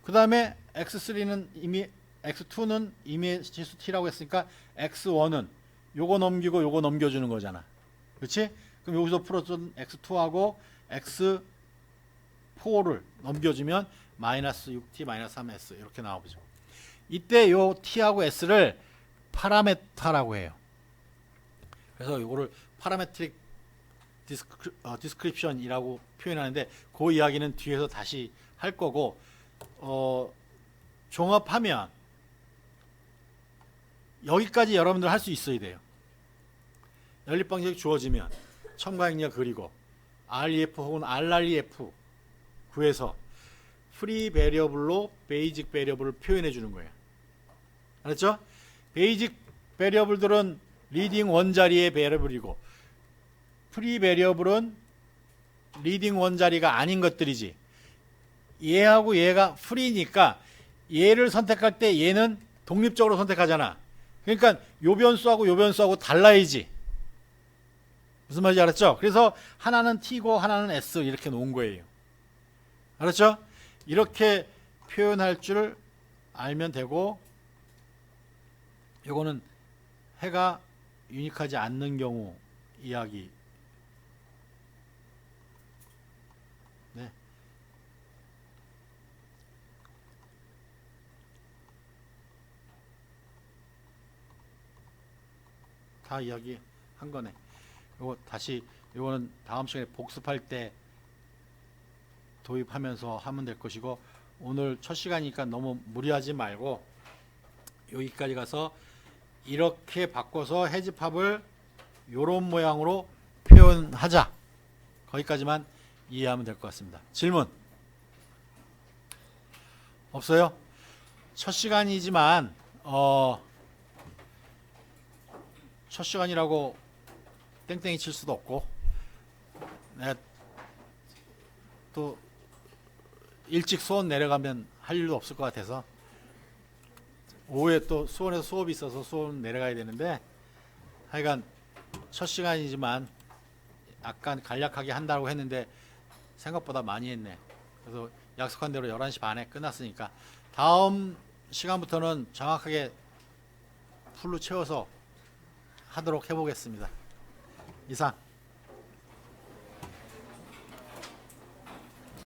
그 다음에 X3는 이미 X2는 이미 지수 T라고 했으니까 X1은 요거 넘기고 요거 넘겨주는 거잖아. 그렇지? 그럼 여기서 풀어준 X2하고 X4를 넘겨주면 마이너스 6T 마이너스 3S 이렇게 나오죠. 이때 요 T하고 S를 파라메타라고 해요. 그래서 요거를 파라메트릭 디스크립션이라고 표현하는데 그 이야기는 뒤에서 다시 할 거고 종합하면 여기까지 여러분들 할 수 있어야 돼요. 연립방정식 주어지면 첨가행렬 그리고 REF 혹은 RREF 구해서 프리 베리어블로 베이직 베리어블을 표현해 주는 거예요. 알았죠? 베이직 베리어블들은 리딩 원자리의 베리어블이고 프리 베리어블은 리딩 원자리가 아닌 것들이지. 얘하고 얘가 프리니까 얘를 선택할 때 얘는 독립적으로 선택하잖아. 그러니까 요 변수하고 요 변수하고 달라야지. 무슨 말인지 알았죠? 그래서 하나는 T고 하나는 S 이렇게 놓은 거예요. 알았죠? 이렇게 표현할 줄 알면 되고 요거는 해가 유니크하지 않는 경우 이야기. 네. 다 이야기 한 거네. 요거 다시 요거는 다음 시간에 복습할 때 도입하면서 하면 될 것이고 오늘 첫 시간이니까 너무 무리하지 말고 여기까지 가서 이렇게 바꿔서 해집합을 요런 모양으로 표현하자. 거기까지만 이해하면 될 것 같습니다. 질문 없어요? 첫 시간이지만 첫 시간이라고 땡땡이 칠 수도 없고 내가 또 일찍 수원 내려가면 할 일도 없을 것 같아서 오후에 또 수원에서 수업이 있어서 수원 내려가야 되는데 하여간 첫 시간이지만 약간 간략하게 한다고 했는데 생각보다 많이 했네. 그래서 약속한 대로 11시 반에 끝났으니까 다음 시간부터는 정확하게 풀로 채워서 하도록 해보겠습니다. 이상.